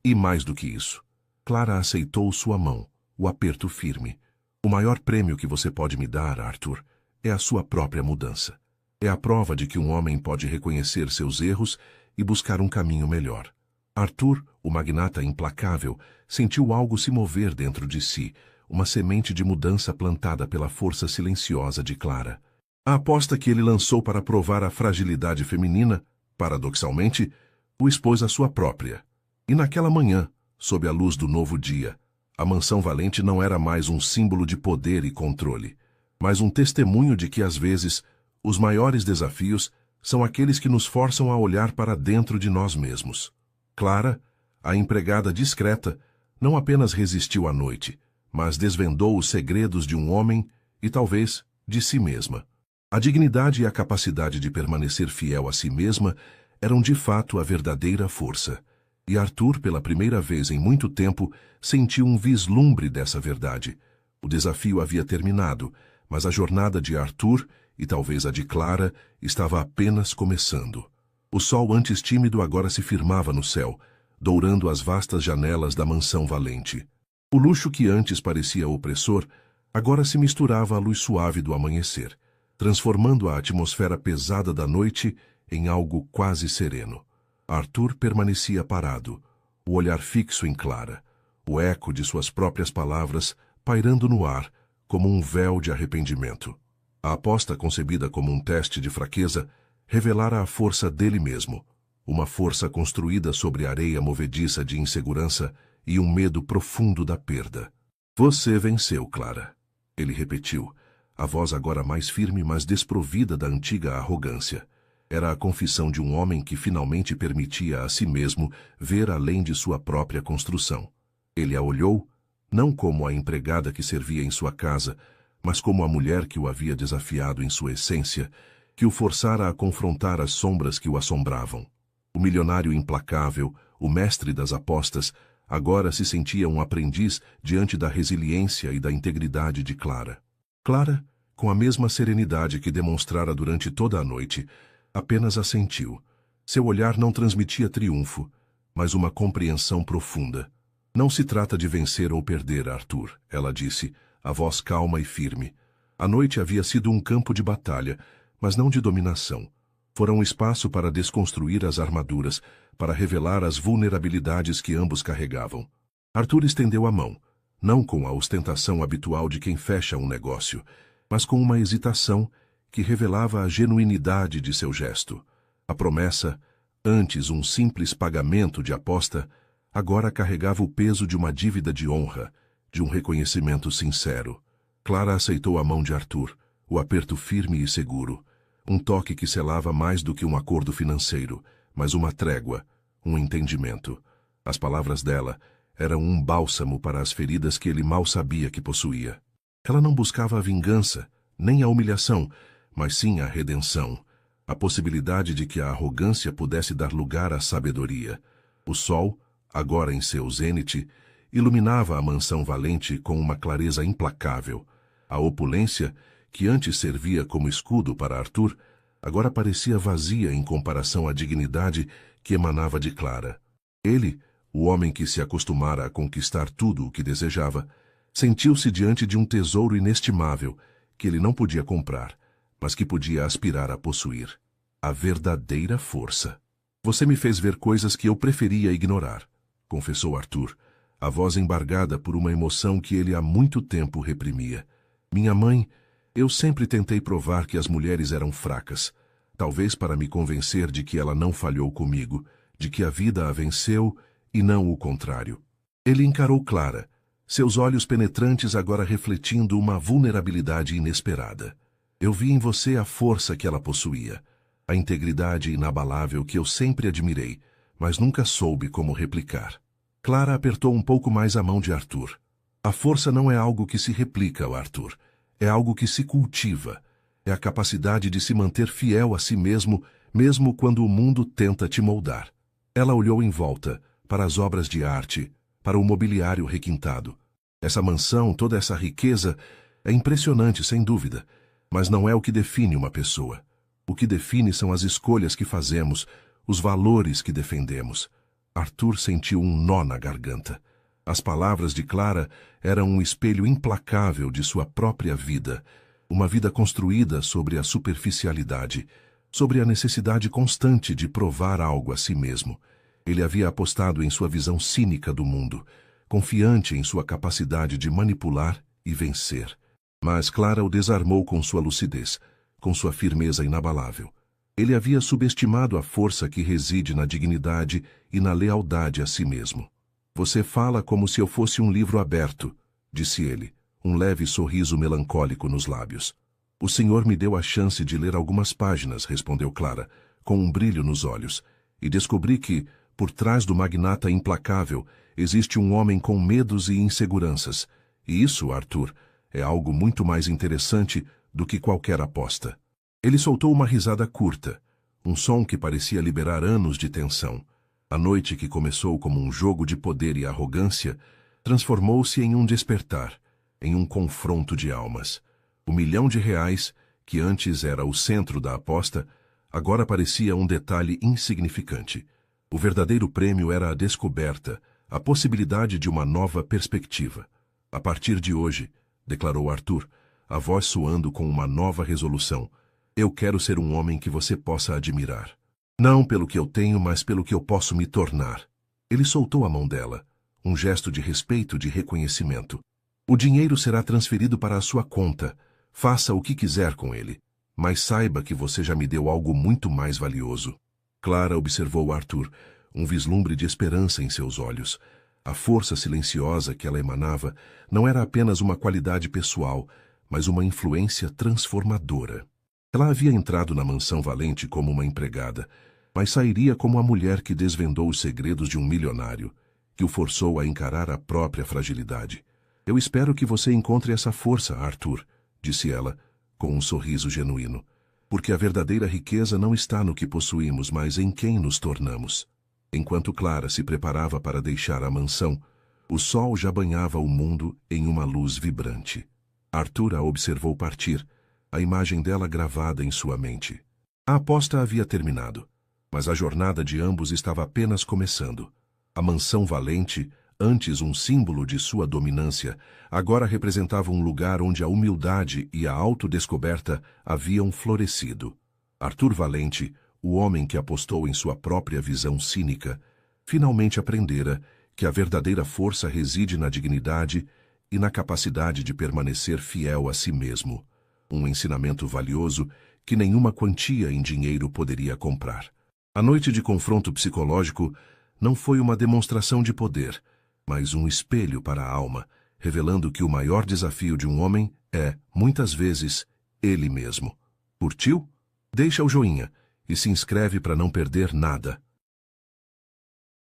E mais do que isso. Clara aceitou sua mão, o aperto firme. O maior prêmio que você pode me dar, Arthur, é a sua própria mudança. É a prova de que um homem pode reconhecer seus erros e buscar um caminho melhor. Arthur, o magnata implacável, sentiu algo se mover dentro de si, uma semente de mudança plantada pela força silenciosa de Clara. A aposta que ele lançou para provar a fragilidade feminina, paradoxalmente, o expôs à sua própria. E naquela manhã, sob a luz do novo dia, a mansão Valente não era mais um símbolo de poder e controle, mas um testemunho de que, às vezes, os maiores desafios são aqueles que nos forçam a olhar para dentro de nós mesmos. Clara, a empregada discreta, não apenas resistiu à noite, mas desvendou os segredos de um homem e, talvez, de si mesma. A dignidade e a capacidade de permanecer fiel a si mesma eram de fato a verdadeira força. E Arthur, pela primeira vez em muito tempo, sentiu um vislumbre dessa verdade. O desafio havia terminado, mas a jornada de Arthur, e talvez a de Clara, estava apenas começando. O sol antes tímido agora se firmava no céu, dourando as vastas janelas da mansão Valente. O luxo que antes parecia opressor, agora se misturava à luz suave do amanhecer, transformando a atmosfera pesada da noite em algo quase sereno. Arthur permanecia parado, o olhar fixo em Clara, o eco de suas próprias palavras pairando no ar como um véu de arrependimento. A aposta concebida como um teste de fraqueza revelara a força dele mesmo, uma força construída sobre areia movediça de insegurança e um medo profundo da perda. Você venceu, Clara, ele repetiu, a voz agora mais firme, mas desprovida da antiga arrogância. Era a confissão de um homem que finalmente permitia a si mesmo ver além de sua própria construção. Ele a olhou, não como a empregada que servia em sua casa, mas como a mulher que o havia desafiado em sua essência, que o forçara a confrontar as sombras que o assombravam. O milionário implacável, o mestre das apostas, agora se sentia um aprendiz diante da resiliência e da integridade de Clara. Clara, com a mesma serenidade que demonstrara durante toda a noite, apenas assentiu. Seu olhar não transmitia triunfo, mas uma compreensão profunda. Não se trata de vencer ou perder, Arthur, ela disse, a voz calma e firme. A noite havia sido um campo de batalha, mas não de dominação. Fora um espaço para desconstruir as armaduras, para revelar as vulnerabilidades que ambos carregavam. Arthur estendeu a mão, não com a ostentação habitual de quem fecha um negócio, mas com uma hesitação que revelava a genuinidade de seu gesto. A promessa, antes um simples pagamento de aposta, agora carregava o peso de uma dívida de honra, de um reconhecimento sincero. Clara aceitou a mão de Arthur, o aperto firme e seguro, um toque que selava mais do que um acordo financeiro, mas uma trégua, um entendimento. As palavras dela eram um bálsamo para as feridas que ele mal sabia que possuía. Ela não buscava a vingança, nem a humilhação, mas sim a redenção, a possibilidade de que a arrogância pudesse dar lugar à sabedoria. O sol, agora em seu zênite, iluminava a mansão Valente com uma clareza implacável. A opulência, que antes servia como escudo para Arthur, agora parecia vazia em comparação à dignidade que emanava de Clara. Ele, o homem que se acostumara a conquistar tudo o que desejava, sentiu-se diante de um tesouro inestimável que ele não podia comprar, mas que podia aspirar a possuir. A verdadeira força. Você me fez ver coisas que eu preferia ignorar, confessou Arthur, a voz embargada por uma emoção que ele há muito tempo reprimia. Minha mãe, eu sempre tentei provar que as mulheres eram fracas, talvez para me convencer de que ela não falhou comigo, de que a vida a venceu e não o contrário. Ele encarou Clara, seus olhos penetrantes agora refletindo uma vulnerabilidade inesperada. Eu vi em você a força que ela possuía, a integridade inabalável que eu sempre admirei, mas nunca soube como replicar. Clara apertou um pouco mais a mão de Arthur. A força não é algo que se replica, Arthur. É algo que se cultiva. É a capacidade de se manter fiel a si mesmo, mesmo quando o mundo tenta te moldar. Ela olhou em volta, para as obras de arte, para o mobiliário requintado. Essa mansão, toda essa riqueza, é impressionante, sem dúvida, mas não é o que define uma pessoa. O que define são as escolhas que fazemos, os valores que defendemos. Arthur sentiu um nó na garganta. As palavras de Clara eram um espelho implacável de sua própria vida, uma vida construída sobre a superficialidade, sobre a necessidade constante de provar algo a si mesmo. Ele havia apostado em sua visão cínica do mundo, confiante em sua capacidade de manipular e vencer. Mas Clara o desarmou com sua lucidez, com sua firmeza inabalável. Ele havia subestimado a força que reside na dignidade e na lealdade a si mesmo. Você fala como se eu fosse um livro aberto, disse ele, um leve sorriso melancólico nos lábios. O senhor me deu a chance de ler algumas páginas, respondeu Clara, com um brilho nos olhos, e descobri que, por trás do magnata implacável, existe um homem com medos e inseguranças. E isso, Arthur, é algo muito mais interessante do que qualquer aposta. Ele soltou uma risada curta, um som que parecia liberar anos de tensão. A noite que começou como um jogo de poder e arrogância, transformou-se em um despertar, em um confronto de almas. O R$ 1.000.000, que antes era o centro da aposta, agora parecia um detalhe insignificante. O verdadeiro prêmio era a descoberta, a possibilidade de uma nova perspectiva. A partir de hoje, declarou Arthur, a voz soando com uma nova resolução, eu quero ser um homem que você possa admirar. Não pelo que eu tenho, mas pelo que eu posso me tornar. Ele soltou a mão dela, um gesto de respeito e de reconhecimento. O dinheiro será transferido para a sua conta. Faça o que quiser com ele. Mas saiba que você já me deu algo muito mais valioso. Clara observou Arthur, um vislumbre de esperança em seus olhos. A força silenciosa que ela emanava não era apenas uma qualidade pessoal, mas uma influência transformadora. Ela havia entrado na mansão Valente como uma empregada, mas sairia como a mulher que desvendou os segredos de um milionário, que o forçou a encarar a própria fragilidade. Eu espero que você encontre essa força, Arthur, disse ela, com um sorriso genuíno, porque a verdadeira riqueza não está no que possuímos, mas em quem nos tornamos. Enquanto Clara se preparava para deixar a mansão, o sol já banhava o mundo em uma luz vibrante. Arthur a observou partir, a imagem dela gravada em sua mente. A aposta havia terminado, mas a jornada de ambos estava apenas começando. A mansão Valente, antes um símbolo de sua dominância, agora representava um lugar onde a humildade e a autodescoberta haviam florescido. Arthur Valente, o homem que apostou em sua própria visão cínica, finalmente aprendera que a verdadeira força reside na dignidade e na capacidade de permanecer fiel a si mesmo. Um ensinamento valioso que nenhuma quantia em dinheiro poderia comprar. A noite de confronto psicológico não foi uma demonstração de poder, mas um espelho para a alma, revelando que o maior desafio de um homem é, muitas vezes, ele mesmo. Curtiu? Deixa o joinha e se inscreve para não perder nada.